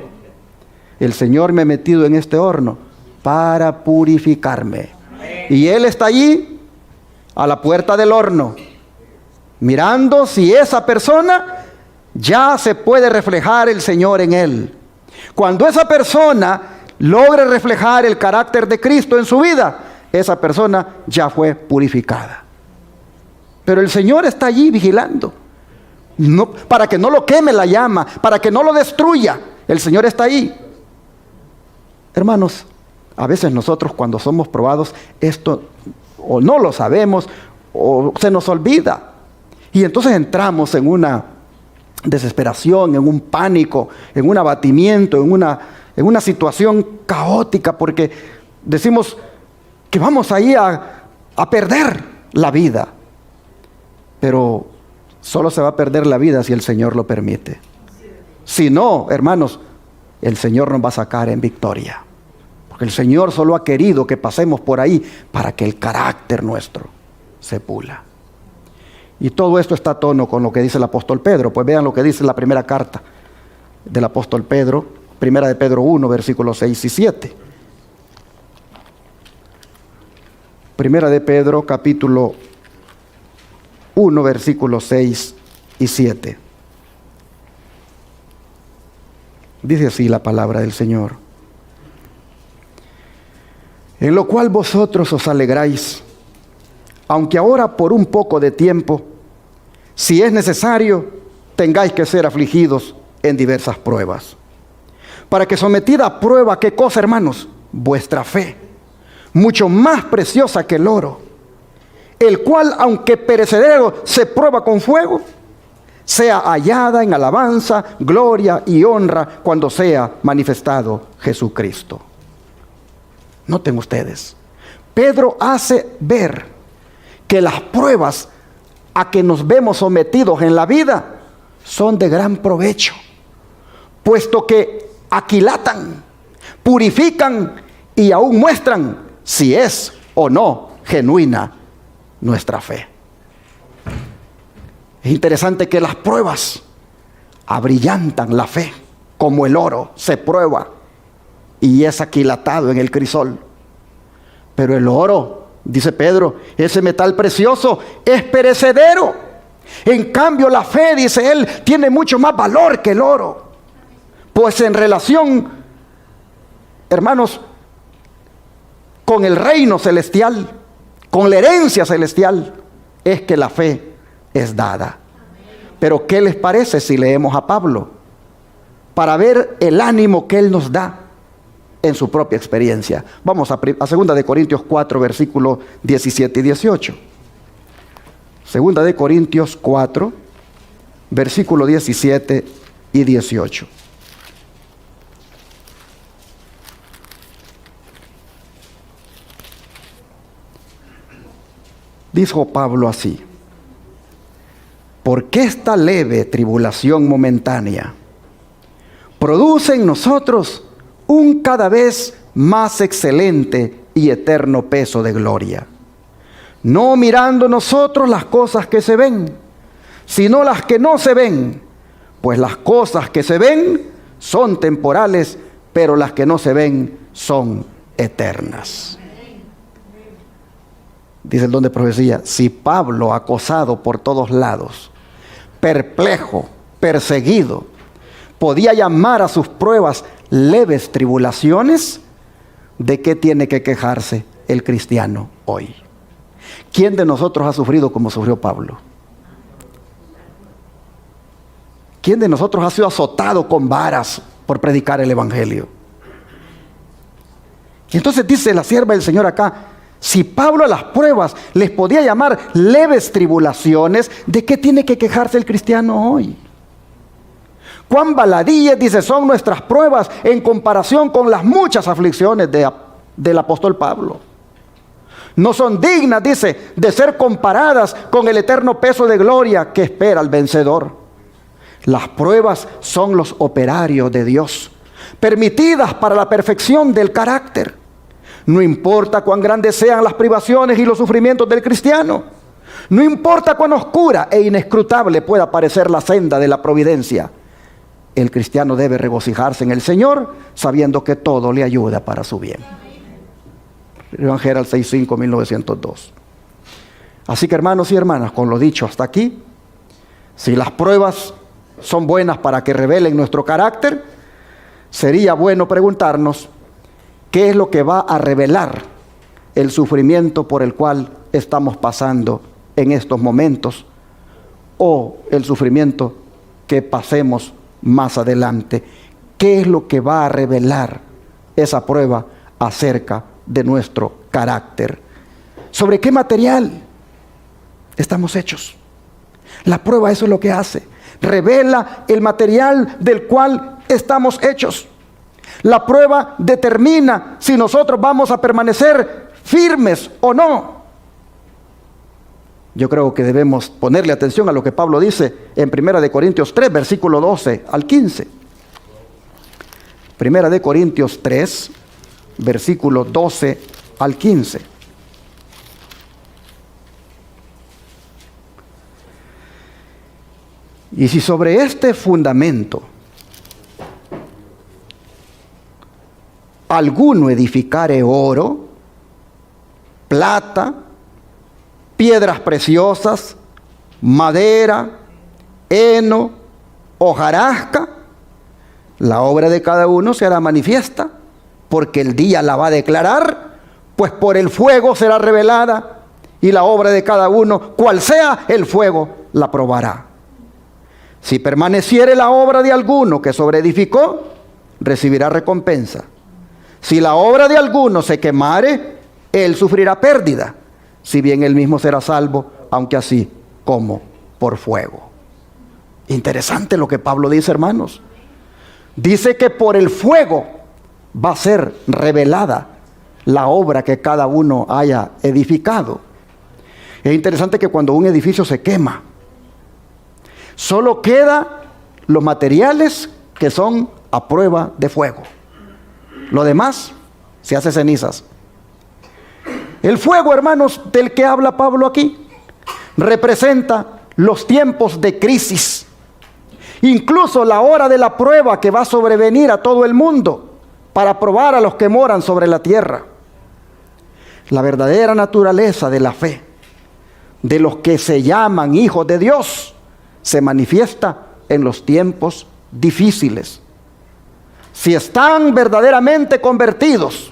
El Señor me ha metido en este horno para purificarme. Y Él está allí a la puerta del horno, mirando si esa persona ya se puede reflejar el Señor en él. Cuando esa persona logre reflejar el carácter de Cristo en su vida, esa persona ya fue purificada. Pero el Señor está allí vigilando, no, para que no lo queme la llama, para que no lo destruya. El Señor está ahí. Hermanos, a veces nosotros cuando somos probados, esto o no lo sabemos o se nos olvida. Y entonces entramos en una desesperación, en un pánico, en un abatimiento, en una situación caótica, porque decimos que vamos ahí a perder la vida. Pero solo se va a perder la vida si el Señor lo permite. Si no, hermanos, el Señor nos va a sacar en victoria. Porque el Señor solo ha querido que pasemos por ahí para que el carácter nuestro se pula. Y todo esto está a tono con lo que dice el apóstol Pedro. Pues vean lo que dice la primera carta del apóstol Pedro, primera de Pedro 1, versículos 6 y 7. Primera de Pedro, capítulo 1, versículos 6 y 7. Dice así la palabra del Señor. En lo cual vosotros os alegráis, aunque ahora por un poco de tiempo, si es necesario, tengáis que ser afligidos en diversas pruebas. Para que sometida a prueba, ¿qué cosa, hermanos? Vuestra fe, mucho más preciosa que el oro, el cual, aunque perecedero, se prueba con fuego, sea hallada en alabanza, gloria y honra cuando sea manifestado Jesucristo. Noten ustedes, Pedro hace ver que las pruebas a que nos vemos sometidos en la vida son de gran provecho, puesto que aquilatan, purifican y aún muestran si es o no genuina nuestra fe. Es interesante que las pruebas abrillantan la fe, como el oro se prueba y es aquilatado en el crisol. Pero el oro, dice Pedro, ese metal precioso es perecedero. En cambio la fe, dice él, tiene mucho más valor que el oro. Pues en relación, hermanos, con el reino celestial, con la herencia celestial, es que la fe es dada. Pero ¿qué les parece si leemos a Pablo? Para ver el ánimo que él nos da en su propia experiencia. Vamos a 2 de Corintios 4, versículos 17 y 18. 2 de Corintios 4, versículos 17 y 18. Dijo Pablo así: porque esta leve tribulación momentánea produce en nosotros un cada vez más excelente y eterno peso de gloria, no mirando nosotros las cosas que se ven, sino las que no se ven, pues las cosas que se ven son temporales, pero las que no se ven son eternas. Dice el don de profecía: si Pablo, acosado por todos lados, perplejo, perseguido, podía llamar a sus pruebas leves tribulaciones, ¿de qué tiene que quejarse el cristiano hoy? ¿Quién de nosotros ha sufrido como sufrió Pablo? ¿Quién de nosotros ha sido azotado con varas por predicar el evangelio? Y entonces dice la sierva del Señor acá, si Pablo a las pruebas les podía llamar leves tribulaciones, ¿de qué tiene que quejarse el cristiano hoy? Cuán baladíes, dice, son nuestras pruebas en comparación con las muchas aflicciones del apóstol Pablo. No son dignas, dice, de ser comparadas con el eterno peso de gloria que espera al vencedor. Las pruebas son los operarios de Dios, permitidas para la perfección del carácter. No importa cuán grandes sean las privaciones y los sufrimientos del cristiano. No importa cuán oscura e inescrutable pueda parecer la senda de la providencia. El cristiano debe regocijarse en el Señor, sabiendo que todo le ayuda para su bien. Evangelio 6:5, 1902. Así que, hermanos y hermanas, con lo dicho hasta aquí, si las pruebas son buenas para que revelen nuestro carácter, sería bueno preguntarnos qué es lo que va a revelar el sufrimiento por el cual estamos pasando en estos momentos, o el sufrimiento que pasemos más adelante. ¿Qué es lo que va a revelar esa prueba acerca de nuestro carácter? ¿Sobre qué material estamos hechos? La prueba eso es lo que hace. Revela el material del cual estamos hechos. La prueba determina si nosotros vamos a permanecer firmes o no. Yo creo que debemos ponerle atención a lo que Pablo dice en 1 Corintios 3, versículo 12 al 15. 1 Corintios 3, versículo 12 al 15. Y si sobre este fundamento alguno edificare oro, plata, piedras preciosas, madera, heno, hojarasca, la obra de cada uno se hará manifiesta, porque el día la va a declarar, pues por el fuego será revelada, y la obra de cada uno, cual sea el fuego, la probará. Si permaneciere la obra de alguno que sobreedificó, recibirá recompensa. Si la obra de alguno se quemare, él sufrirá pérdida, si bien él mismo será salvo, aunque así como por fuego. Interesante lo que Pablo dice, hermanos. Dice que por el fuego va a ser revelada la obra que cada uno haya edificado. Es interesante que cuando un edificio se quema, solo quedan los materiales que son a prueba de fuego. Lo demás se hace cenizas. El fuego, hermanos, del que habla Pablo aquí, representa los tiempos de crisis. Incluso la hora de la prueba que va a sobrevenir a todo el mundo para probar a los que moran sobre la tierra. La verdadera naturaleza de la fe de los que se llaman hijos de Dios se manifiesta en los tiempos difíciles. Si están verdaderamente convertidos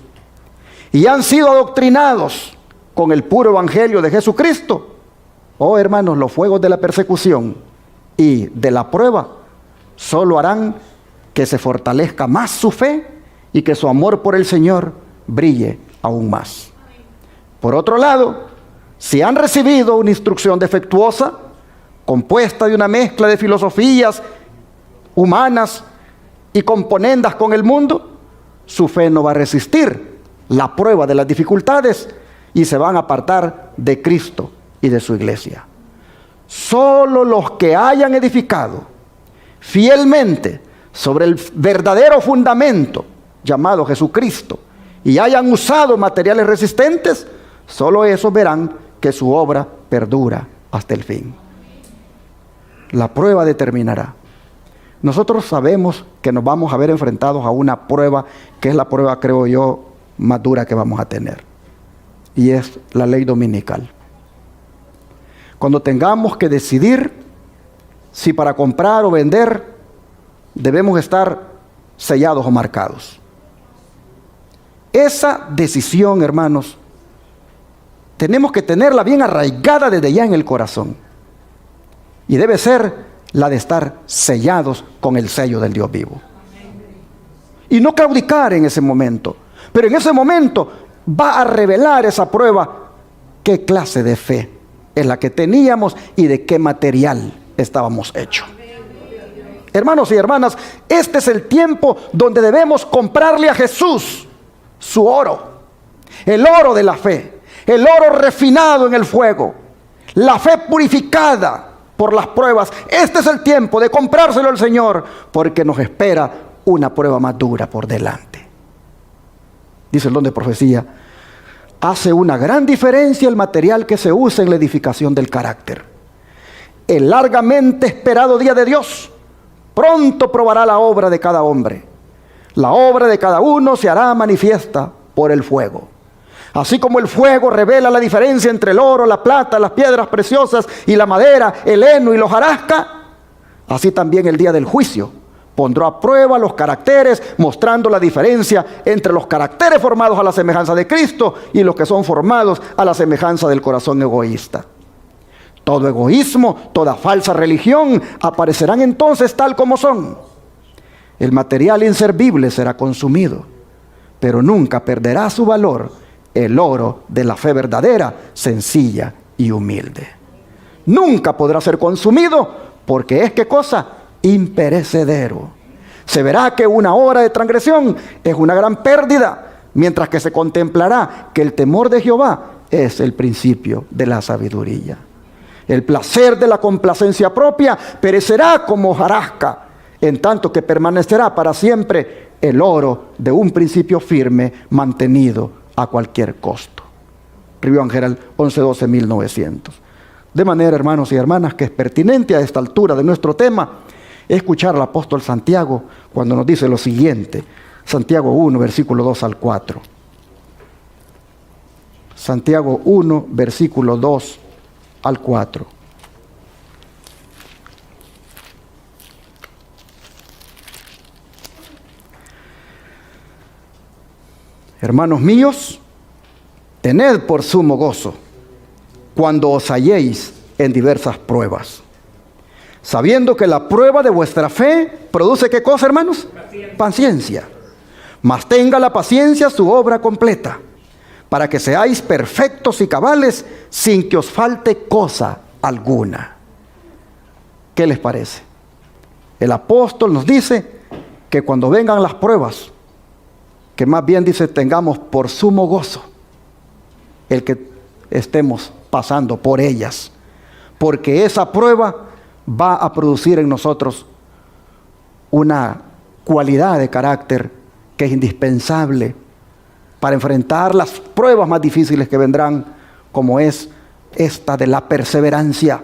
y han sido adoctrinados con el puro evangelio de Jesucristo, oh hermanos, los fuegos de la persecución y de la prueba solo harán que se fortalezca más su fe y que su amor por el Señor brille aún más. Por otro lado, si han recibido una instrucción defectuosa, compuesta de una mezcla de filosofías humanas y componendas con el mundo, su fe no va a resistir la prueba de las dificultades y se van a apartar de Cristo y de su iglesia. Solo los que hayan edificado fielmente sobre el verdadero fundamento llamado Jesucristo y hayan usado materiales resistentes, solo esos verán que su obra perdura hasta el fin. La prueba determinará. Nosotros sabemos que nos vamos a ver enfrentados a una prueba que es la prueba, creo yo, más dura que vamos a tener. Y es la ley dominical. Cuando tengamos que decidir si para comprar o vender debemos estar sellados o marcados. Esa decisión, hermanos, tenemos que tenerla bien arraigada desde ya en el corazón. Y debe ser la de estar sellados con el sello del Dios vivo. Y no claudicar en ese momento. Pero en ese momento va a revelar esa prueba qué clase de fe es la que teníamos y de qué material estábamos hechos. Hermanos y hermanas, este es el tiempo donde debemos comprarle a Jesús su oro, el oro de la fe, el oro refinado en el fuego, la fe purificada por las pruebas. Este es el tiempo de comprárselo al Señor, porque nos espera una prueba más dura por delante. Dice el don de profecía: hace una gran diferencia el material que se usa en la edificación del carácter. El largamente esperado día de Dios pronto probará la obra de cada hombre. La obra de cada uno se hará manifiesta por el fuego. Así como el fuego revela la diferencia entre el oro, la plata, las piedras preciosas y la madera, el heno y la hojarasca, así también el día del juicio pondrá a prueba los caracteres, mostrando la diferencia entre los caracteres formados a la semejanza de Cristo y los que son formados a la semejanza del corazón egoísta. Todo egoísmo, toda falsa religión aparecerán entonces tal como son. El material inservible será consumido, pero nunca perderá su valor el oro de la fe verdadera, sencilla y humilde. Nunca podrá ser consumido, porque es, ¿qué cosa? Imperecedero. Se verá que una hora de transgresión es una gran pérdida, mientras que se contemplará que el temor de Jehová es el principio de la sabiduría. El placer de la complacencia propia perecerá como hojarasca, en tanto que permanecerá para siempre el oro de un principio firme, mantenido a cualquier costo. Review and Herald, 11-12-1900. De manera, hermanos y hermanas, que es pertinente a esta altura de nuestro tema escuchar al apóstol Santiago cuando nos dice lo siguiente. Santiago 1, versículo 2 al 4. Santiago 1, versículo 2 al 4. Hermanos míos, tened por sumo gozo cuando os halléis en diversas pruebas, sabiendo que la prueba de vuestra fe produce ¿qué cosa, hermanos? Paciencia. Mas tenga la paciencia su obra completa, para que seáis perfectos y cabales, sin que os falte cosa alguna. ¿Qué les parece? El apóstol nos dice que cuando vengan las pruebas, que más bien dice tengamos por sumo gozo el que estemos pasando por ellas, porque esa prueba va a producir en nosotros una cualidad de carácter que es indispensable para enfrentar las pruebas más difíciles que vendrán, como es esta de la perseverancia.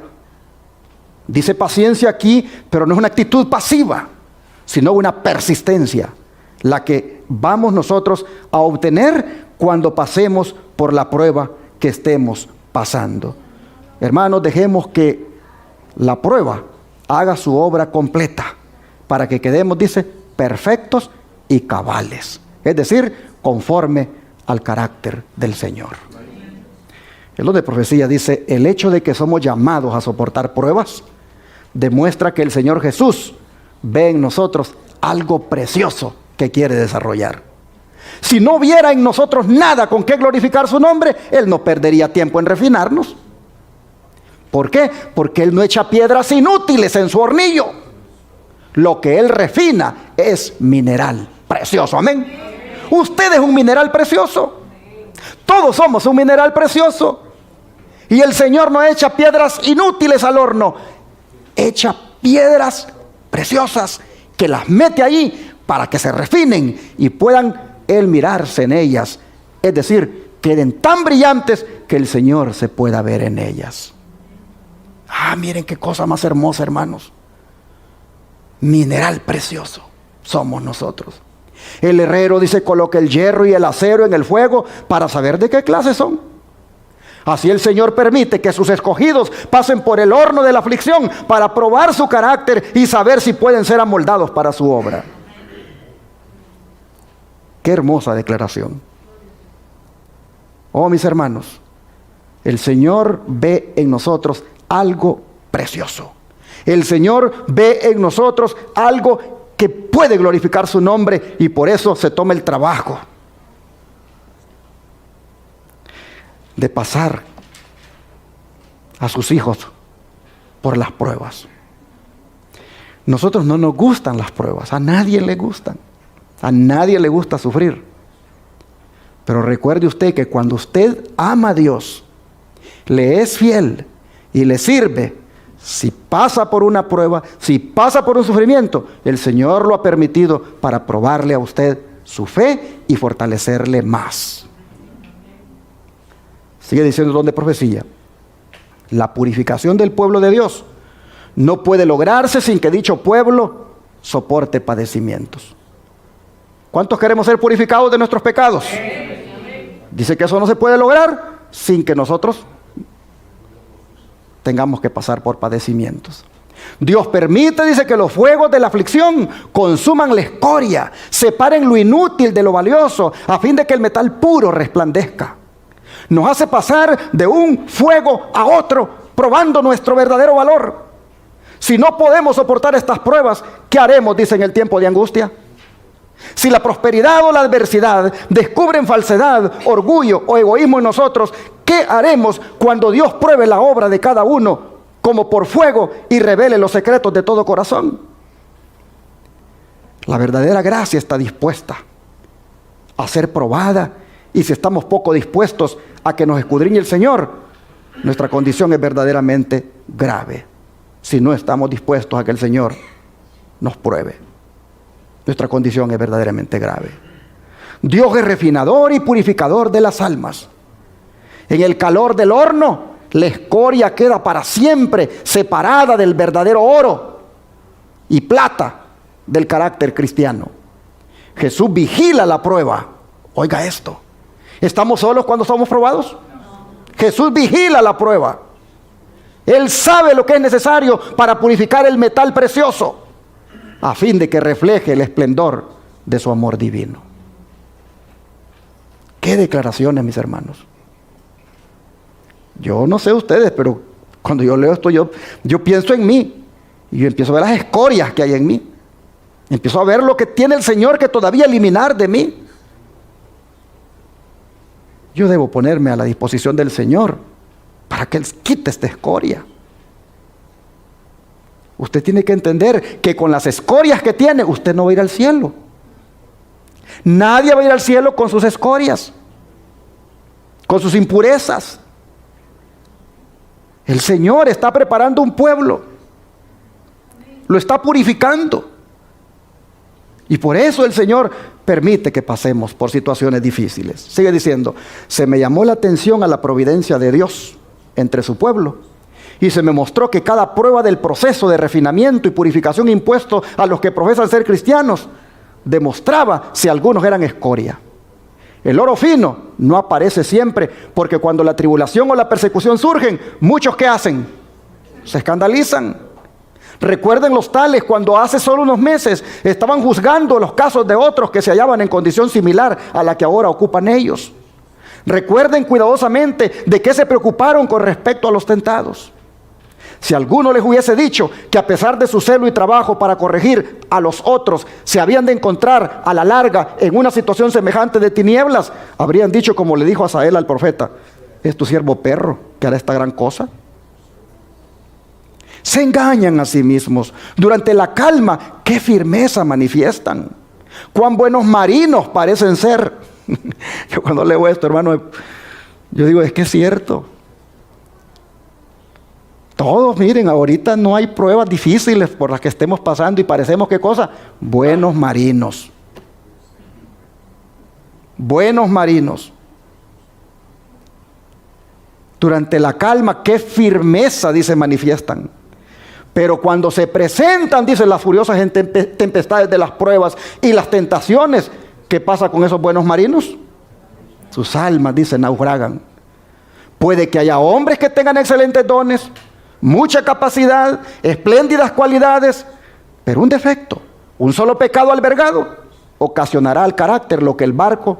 Dice paciencia aquí, pero no es una actitud pasiva, sino una persistencia, la que vamos nosotros a obtener cuando pasemos por la prueba que estemos pasando. Hermanos, dejemos que la prueba haga su obra completa, para que quedemos, dice, perfectos y cabales, es decir, conforme al carácter del Señor. El don de profecía dice: el hecho de que somos llamados a soportar pruebas demuestra que el Señor Jesús ve en nosotros algo precioso que quiere desarrollar. Si no hubiera en nosotros nada con qué glorificar su nombre, Él no perdería tiempo en refinarnos. ¿Por qué? Porque Él no echa piedras inútiles en su hornillo. Lo que Él refina es mineral precioso. Amén. Usted es un mineral precioso. Todos somos un mineral precioso. Y el Señor no echa piedras inútiles al horno. Echa piedras preciosas que las mete ahí para que se refinen y puedan Él mirarse en ellas. Es decir, queden tan brillantes que el Señor se pueda ver en ellas. Ah, miren qué cosa más hermosa, hermanos. Mineral precioso somos nosotros. El herrero dice: coloca el hierro y el acero en el fuego para saber de qué clase son. Así el Señor permite que sus escogidos pasen por el horno de la aflicción para probar su carácter y saber si pueden ser amoldados para su obra. Qué hermosa declaración. Oh, mis hermanos, el Señor ve en nosotros algo precioso. El Señor ve en nosotros algo que puede glorificar su nombre y por eso se toma el trabajo de pasar a sus hijos por las pruebas. Nosotros no nos gustan las pruebas, a nadie le gustan, a nadie le gusta sufrir. Pero recuerde usted que cuando usted ama a Dios, le es fiel y le sirve, si pasa por una prueba, si pasa por un sufrimiento, el Señor lo ha permitido para probarle a usted su fe y fortalecerle más. Sigue diciendo el don de profecía. La purificación del pueblo de Dios no puede lograrse sin que dicho pueblo soporte padecimientos. ¿Cuántos queremos ser purificados de nuestros pecados? Dice que eso no se puede lograr sin que nosotros tengamos que pasar por padecimientos. Dios permite, dice, que los fuegos de la aflicción consuman la escoria, separen lo inútil de lo valioso, a fin de que el metal puro resplandezca. Nos hace pasar de un fuego a otro, probando nuestro verdadero valor. Si no podemos soportar estas pruebas, ¿qué haremos? Dice, en el tiempo de angustia. Si la prosperidad o la adversidad descubren falsedad, orgullo o egoísmo en nosotros, ¿qué haremos cuando Dios pruebe la obra de cada uno como por fuego y revele los secretos de todo corazón? La verdadera gracia está dispuesta a ser probada, y si estamos poco dispuestos a que nos escudriñe el Señor, nuestra condición es verdaderamente grave. Si no estamos dispuestos a que el Señor nos pruebe, nuestra condición es verdaderamente grave. Dios es refinador y purificador de las almas. En el calor del horno, la escoria queda para siempre separada del verdadero oro y plata del carácter cristiano. Jesús vigila la prueba. Oiga esto. ¿Estamos solos cuando somos probados? Jesús vigila la prueba. Él sabe lo que es necesario para purificar el metal precioso, a fin de que refleje el esplendor de su amor divino. ¿Qué declaraciones, mis hermanos? Yo no sé ustedes, pero cuando yo leo esto, yo pienso en mí. Y yo empiezo a ver las escorias que hay en mí. Empiezo a ver lo que tiene el Señor que todavía eliminar de mí. Yo debo ponerme a la disposición del Señor para que Él quite esta escoria. Usted tiene que entender que con las escorias que tiene, usted no va a ir al cielo. Nadie va a ir al cielo con sus escorias, con sus impurezas. El Señor está preparando un pueblo, lo está purificando. Y por eso el Señor permite que pasemos por situaciones difíciles. Sigue diciendo, se me llamó la atención a la providencia de Dios entre su pueblo, y se me mostró que cada prueba del proceso de refinamiento y purificación impuesto a los que profesan ser cristianos demostraba si algunos eran escoria. El oro fino no aparece siempre, porque cuando la tribulación o la persecución surgen, muchos ¿qué hacen? Se escandalizan. Recuerden los tales cuando hace solo unos meses estaban juzgando los casos de otros que se hallaban en condición similar a la que ahora ocupan ellos. Recuerden cuidadosamente de qué se preocuparon con respecto a los tentados. Si alguno les hubiese dicho que a pesar de su celo y trabajo para corregir a los otros, se habían de encontrar a la larga en una situación semejante de tinieblas, habrían dicho como le dijo Asael al profeta, ¿es tu siervo perro que hará esta gran cosa? Se engañan a sí mismos. Durante la calma, qué firmeza manifiestan. Cuán buenos marinos parecen ser. Yo cuando leo esto, hermano, yo digo, es que es cierto. Todos, miren, ahorita no hay pruebas difíciles por las que estemos pasando y parecemos, ¿qué cosa? Buenos marinos. Buenos marinos. Durante la calma, qué firmeza, dice, manifiestan. Pero cuando se presentan, dicen, las furiosas tempestades de las pruebas y las tentaciones, ¿qué pasa con esos buenos marinos? Sus almas, dicen, naufragan. Puede que haya hombres que tengan excelentes dones, mucha capacidad, espléndidas cualidades, pero un defecto, un solo pecado albergado, ocasionará al carácter lo que al barco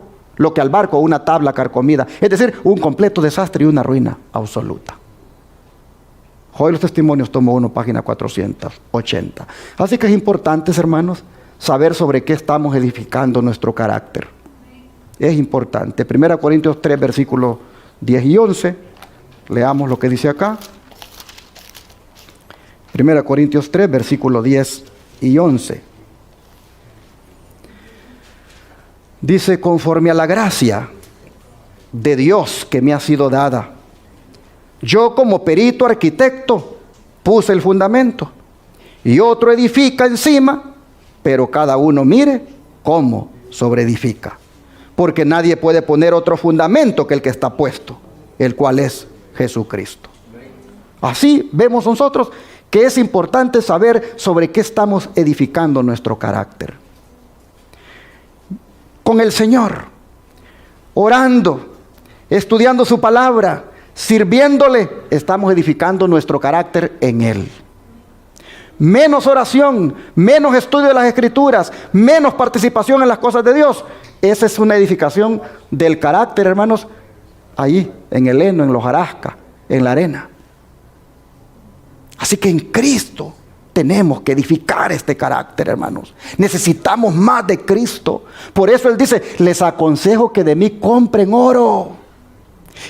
una tabla carcomida. Es decir, un completo desastre y una ruina absoluta. Hoy los testimonios, tomo 1, página 480. Así que es importante, hermanos, saber sobre qué estamos edificando nuestro carácter. Es importante. 1 Corintios 3, versículos 10 y 11. Leamos lo que dice acá. 1 Corintios 3, versículos 10 y 11. Dice: conforme a la gracia de Dios que me ha sido dada, yo como perito arquitecto puse el fundamento y otro edifica encima, pero cada uno mire cómo sobreedifica. Porque nadie puede poner otro fundamento que el que está puesto, el cual es Jesucristo. Así vemos nosotros que es importante saber sobre qué estamos edificando nuestro carácter. Con el Señor, orando, estudiando su palabra, sirviéndole, estamos edificando nuestro carácter en Él. Menos oración, menos estudio de las Escrituras, menos participación en las cosas de Dios. Esa es una edificación del carácter, hermanos, ahí, en el heno, en los hojarascas, en la arena. Así que en Cristo tenemos que edificar este carácter, hermanos. Necesitamos más de Cristo. Por eso Él dice: les aconsejo que de mí compren oro.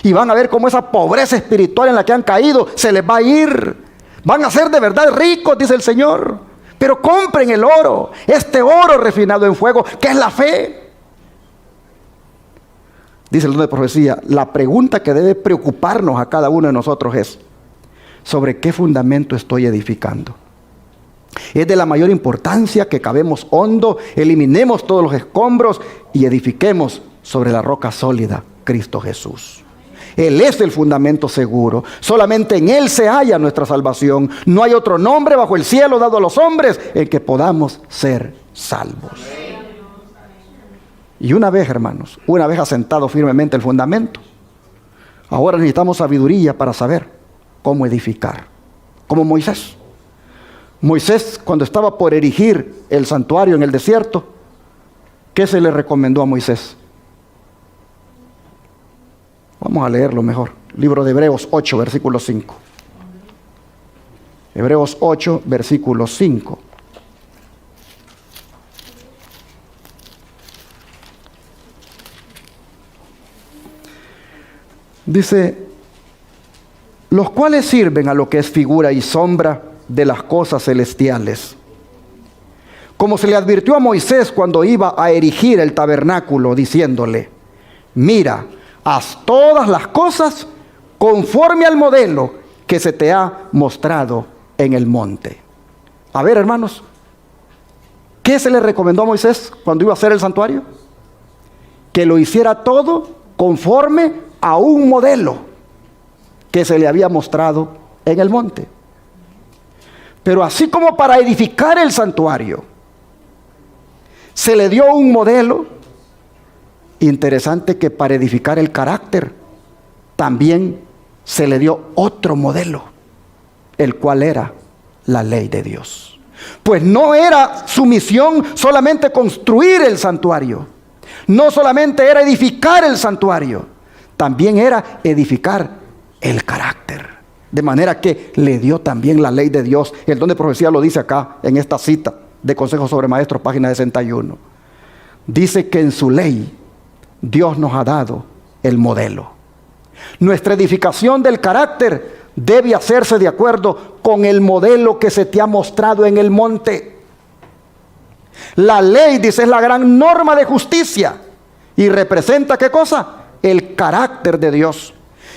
Y van a ver cómo esa pobreza espiritual en la que han caído se les va a ir. Van a ser de verdad ricos, dice el Señor. Pero compren el oro, este oro refinado en fuego, que es la fe. Dice el don de profecía: la pregunta que debe preocuparnos a cada uno de nosotros es: ¿sobre qué fundamento estoy edificando? Es de la mayor importancia que cavemos hondo, eliminemos todos los escombros y edifiquemos sobre la roca sólida, Cristo Jesús. Él es el fundamento seguro. Solamente en Él se halla nuestra salvación. No hay otro nombre bajo el cielo dado a los hombres en que podamos ser salvos. Y una vez, hermanos, una vez asentado firmemente el fundamento, ahora necesitamos sabiduría para saber cómo edificar. Como Moisés. Moisés, cuando estaba por erigir el santuario en el desierto, ¿qué se le recomendó a Moisés? Vamos a leerlo mejor. Libro de Hebreos 8, versículo 5. Hebreos 8, versículo 5. Dice: los cuales sirven a lo que es figura y sombra de las cosas celestiales. Como se le advirtió a Moisés cuando iba a erigir el tabernáculo, diciéndole: mira, haz todas las cosas conforme al modelo que se te ha mostrado en el monte. A ver, hermanos, ¿qué se le recomendó a Moisés cuando iba a hacer el santuario? Que lo hiciera todo conforme a un modelo que se le había mostrado en el monte. Pero así como para edificar el santuario se le dio un modelo, interesante que para edificar el carácter también se le dio otro modelo, el cual era la ley de Dios. Pues no era su misión solamente construir el santuario, no solamente era edificar el santuario, también era edificar el carácter. De manera que le dio también la ley de Dios. El don de profecía lo dice acá en esta cita de Consejos sobre Maestros, página 61. Dice que en su ley Dios nos ha dado el modelo. Nuestra edificación del carácter debe hacerse de acuerdo con el modelo que se te ha mostrado en el monte. La ley, dice, es la gran norma de justicia y representa, ¿qué cosa? El carácter de Dios.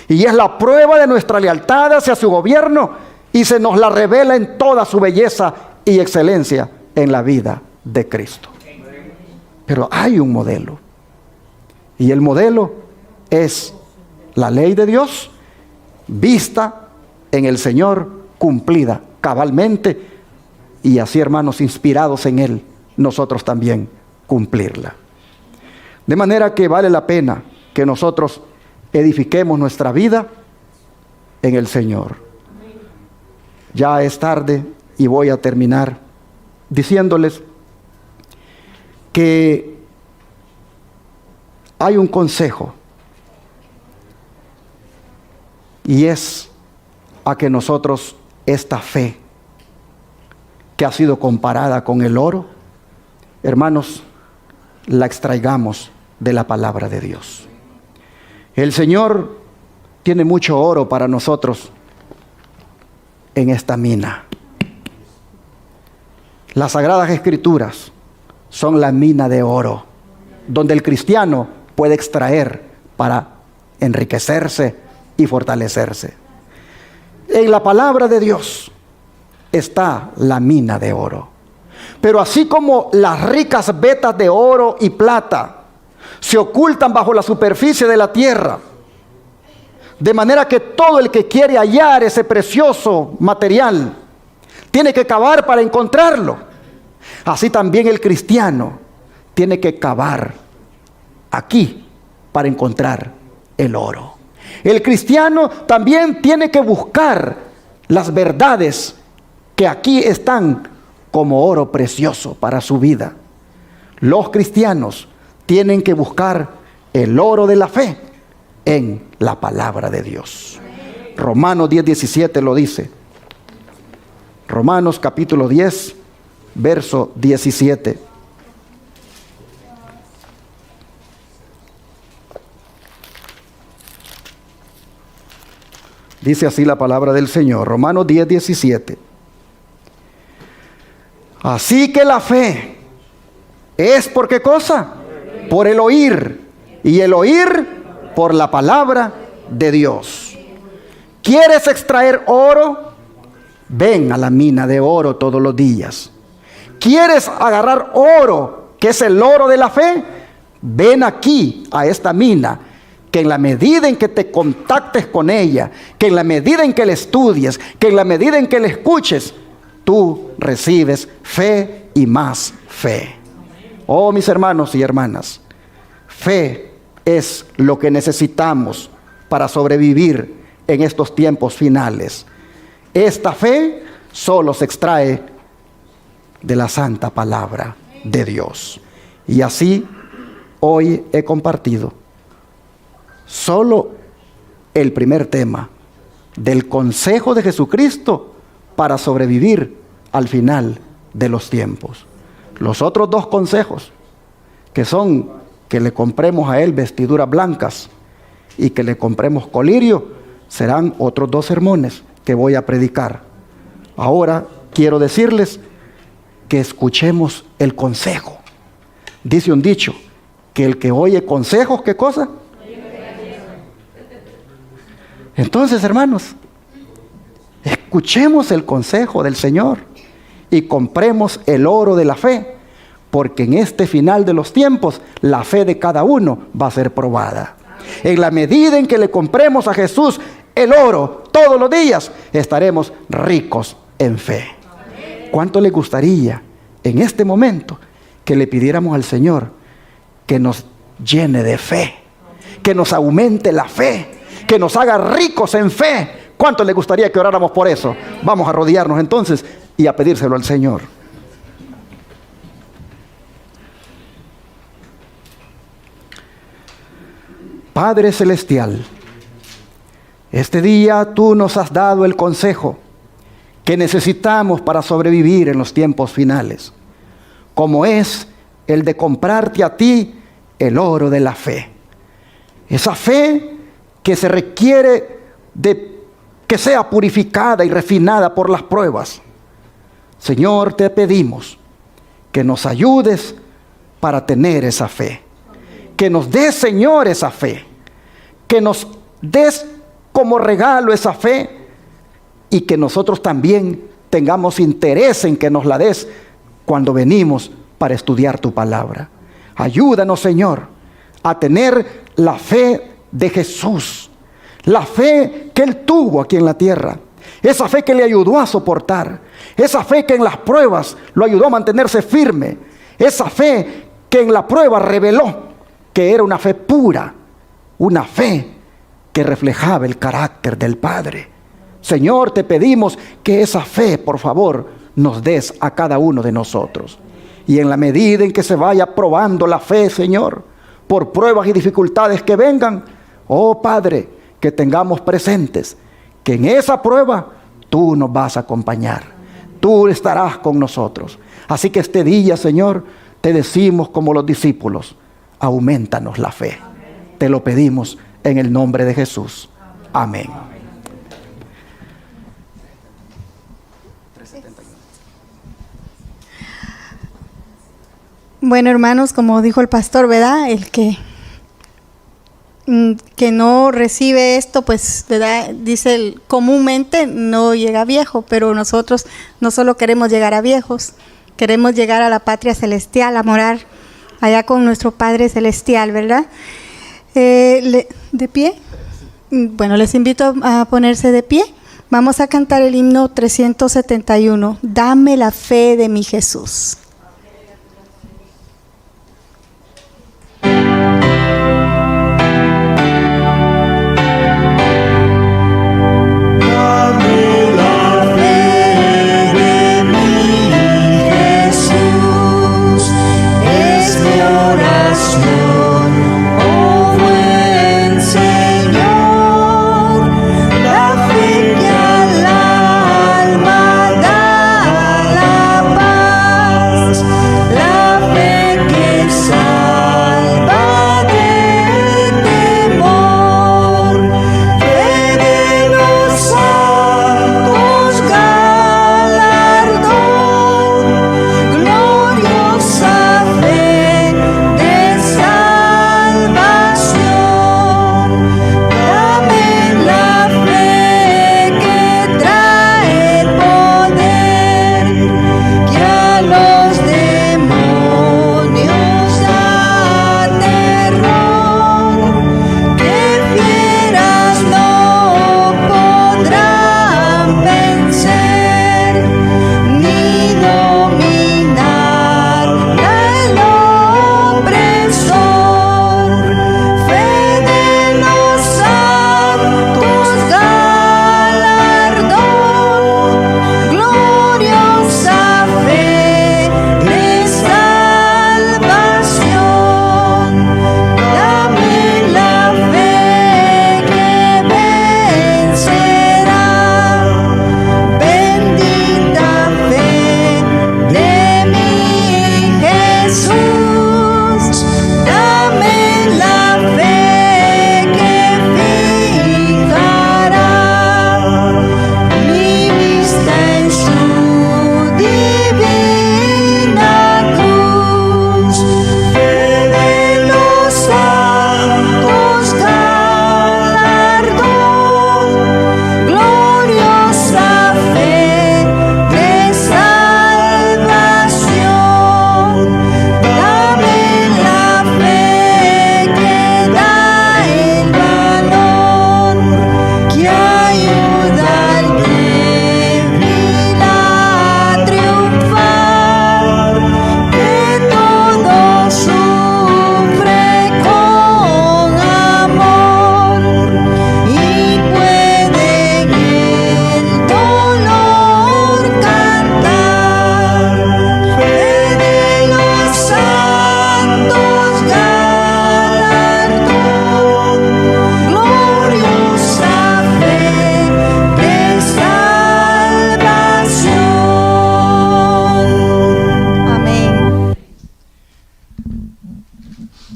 Y es la prueba de nuestra lealtad hacia su gobierno y se nos la revela en toda su belleza y excelencia en la vida de Cristo. Pero hay un modelo. Y el modelo es la ley de Dios vista en el Señor, cumplida cabalmente. Y así, hermanos, inspirados en Él, nosotros también cumplirla. De manera que vale la pena que nosotros edifiquemos nuestra vida en el Señor. Ya es tarde y voy a terminar diciéndoles que hay un consejo, y es a que nosotros esta fe que ha sido comparada con el oro, hermanos, la extraigamos de la palabra de Dios. El Señor tiene mucho oro para nosotros en esta mina. Las Sagradas Escrituras son la mina de oro, donde el cristiano puede extraer para enriquecerse y fortalecerse. En la palabra de Dios está la mina de oro. Pero así como las ricas vetas de oro y plata se ocultan bajo la superficie de la tierra, de manera que todo el que quiere hallar ese precioso material tiene que cavar para encontrarlo, así también el cristiano tiene que cavar aquí para encontrar el oro. El cristiano también tiene que buscar las verdades que aquí están como oro precioso para su vida. Los cristianos tienen que buscar el oro de la fe en la palabra de Dios. Romanos 10:17 lo dice. Romanos capítulo 10, verso 17. Dice así la palabra del Señor, Romanos 10:17. Así que la fe es ¿por qué cosa? Por el oír, y el oír por la palabra de Dios. ¿Quieres extraer oro? Ven a la mina de oro todos los días. ¿Quieres agarrar oro, que es el oro de la fe? Ven aquí a esta mina, que en la medida en que te contactes con ella, que en la medida en que la estudies, que en la medida en que la escuches, tú recibes fe y más fe. Oh, mis hermanos y hermanas, fe es lo que necesitamos para sobrevivir en estos tiempos finales. Esta fe solo se extrae de la santa palabra de Dios. Y así hoy he compartido solo el primer tema del consejo de Jesucristo para sobrevivir al final de los tiempos. Los otros dos consejos, que son que le compremos a Él vestiduras blancas y que le compremos colirio, serán otros dos sermones que voy a predicar. Ahora quiero decirles que escuchemos el consejo. Dice un dicho, que el que oye consejos, ¿qué cosa? Entonces, hermanos, escuchemos el consejo del Señor y compremos el oro de la fe, porque en este final de los tiempos la fe de cada uno va a ser probada. En la medida en que le compremos a Jesús el oro todos los días, estaremos ricos en fe. ¿Cuánto le gustaría en este momento que le pidiéramos al Señor que nos llene de fe, que nos aumente la fe, que nos haga ricos en fe? ¿Cuánto le gustaría que oráramos por eso? Vamos a arrodillarnos entonces y a pedírselo al Señor. Padre Celestial, este día tú nos has dado el consejo que necesitamos para sobrevivir en los tiempos finales, como es el de comprarte a ti el oro de la fe. Esa fe que se requiere de que sea purificada y refinada por las pruebas. Señor, te pedimos que nos ayudes para tener esa fe. Que nos des, Señor, esa fe. Que nos des como regalo esa fe y que nosotros también tengamos interés en que nos la des cuando venimos para estudiar tu palabra. Ayúdanos, Señor, a tener la fe de Jesús, la fe que Él tuvo aquí en la tierra, esa fe que le ayudó a soportar, esa fe que en las pruebas lo ayudó a mantenerse firme, esa fe que en la prueba reveló que era una fe pura, una fe que reflejaba el carácter del Padre. Señor, te pedimos que esa fe, por favor, nos des a cada uno de nosotros. Y en la medida en que se vaya probando la fe, Señor, por pruebas y dificultades que vengan, oh Padre, que tengamos presentes que en esa prueba tú nos vas a acompañar. Tú estarás con nosotros. Así que este día, Señor, te decimos como los discípulos, aumentanos la fe. Te lo pedimos en el nombre de Jesús. Amén. Bueno, hermanos, como dijo el pastor, ¿verdad? El que no recibe esto, pues, ¿verdad? Dice comúnmente no llega viejo, pero nosotros no solo queremos llegar a viejos, queremos llegar a la patria celestial, a morar allá con nuestro Padre Celestial, ¿verdad? ¿De pie? Bueno, les invito a ponerse de pie. Vamos a cantar el himno 371, Dame la fe de mi Jesús.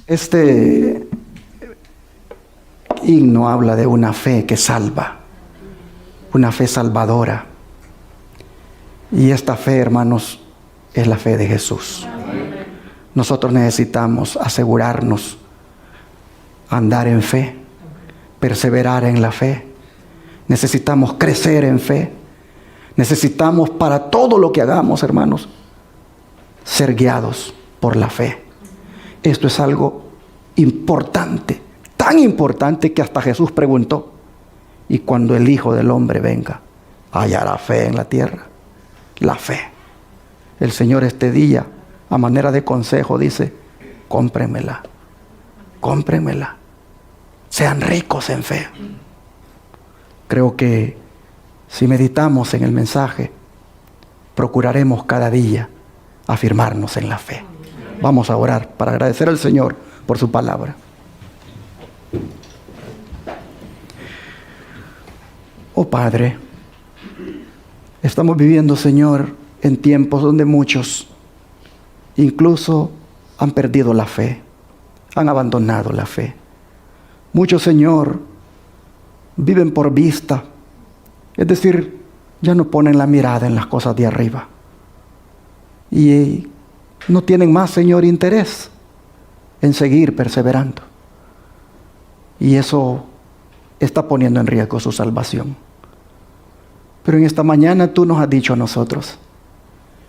Este himno habla de una fe que salva, una fe salvadora. Y esta fe, hermanos, es la fe de Jesús. Nosotros necesitamos asegurarnos, andar en fe, perseverar en la fe. Necesitamos crecer en fe. Necesitamos para todo lo que hagamos, hermanos, ser guiados por la fe. Esto es algo importante, tan importante que hasta Jesús preguntó: ¿y cuando el Hijo del Hombre venga, hallará fe en la tierra? La fe. El Señor este día, a manera de consejo, dice: cómprenmela, cómprenmela. Sean ricos en fe. Creo que si meditamos en el mensaje, procuraremos cada día afirmarnos en la fe. Vamos a orar para agradecer al Señor por su palabra. Oh Padre, estamos viviendo, Señor, en tiempos donde muchos incluso han perdido la fe, han abandonado la fe. Muchos, Señor, viven por vista, es decir, ya no ponen la mirada en las cosas de arriba. Y no tienen más, Señor, interés en seguir perseverando. Y eso está poniendo en riesgo su salvación. Pero en esta mañana tú nos has dicho a nosotros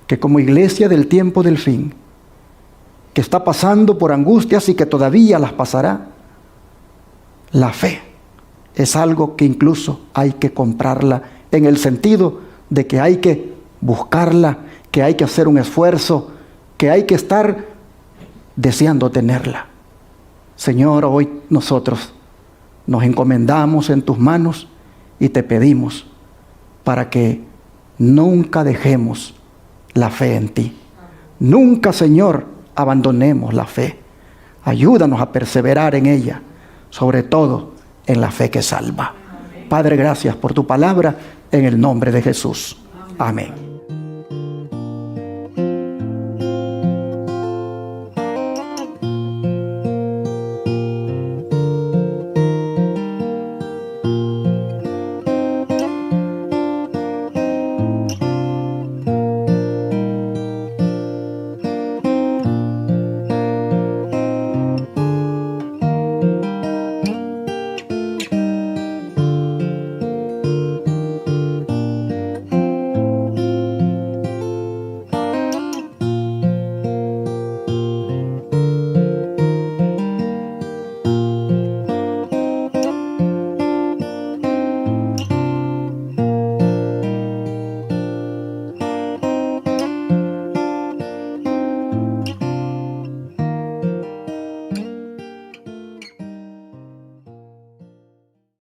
que como iglesia del tiempo del fin, que está pasando por angustias y que todavía las pasará, la fe es algo que incluso hay que comprarla, en el sentido de que hay que buscarla, que hay que hacer un esfuerzo, que hay que estar deseando tenerla. Señor, hoy nosotros nos encomendamos en tus manos y te pedimos para que nunca dejemos la fe en ti. Nunca, Señor, abandonemos la fe. Ayúdanos a perseverar en ella, sobre todo en la fe que salva. Padre, gracias por tu palabra, en el nombre de Jesús. Amén.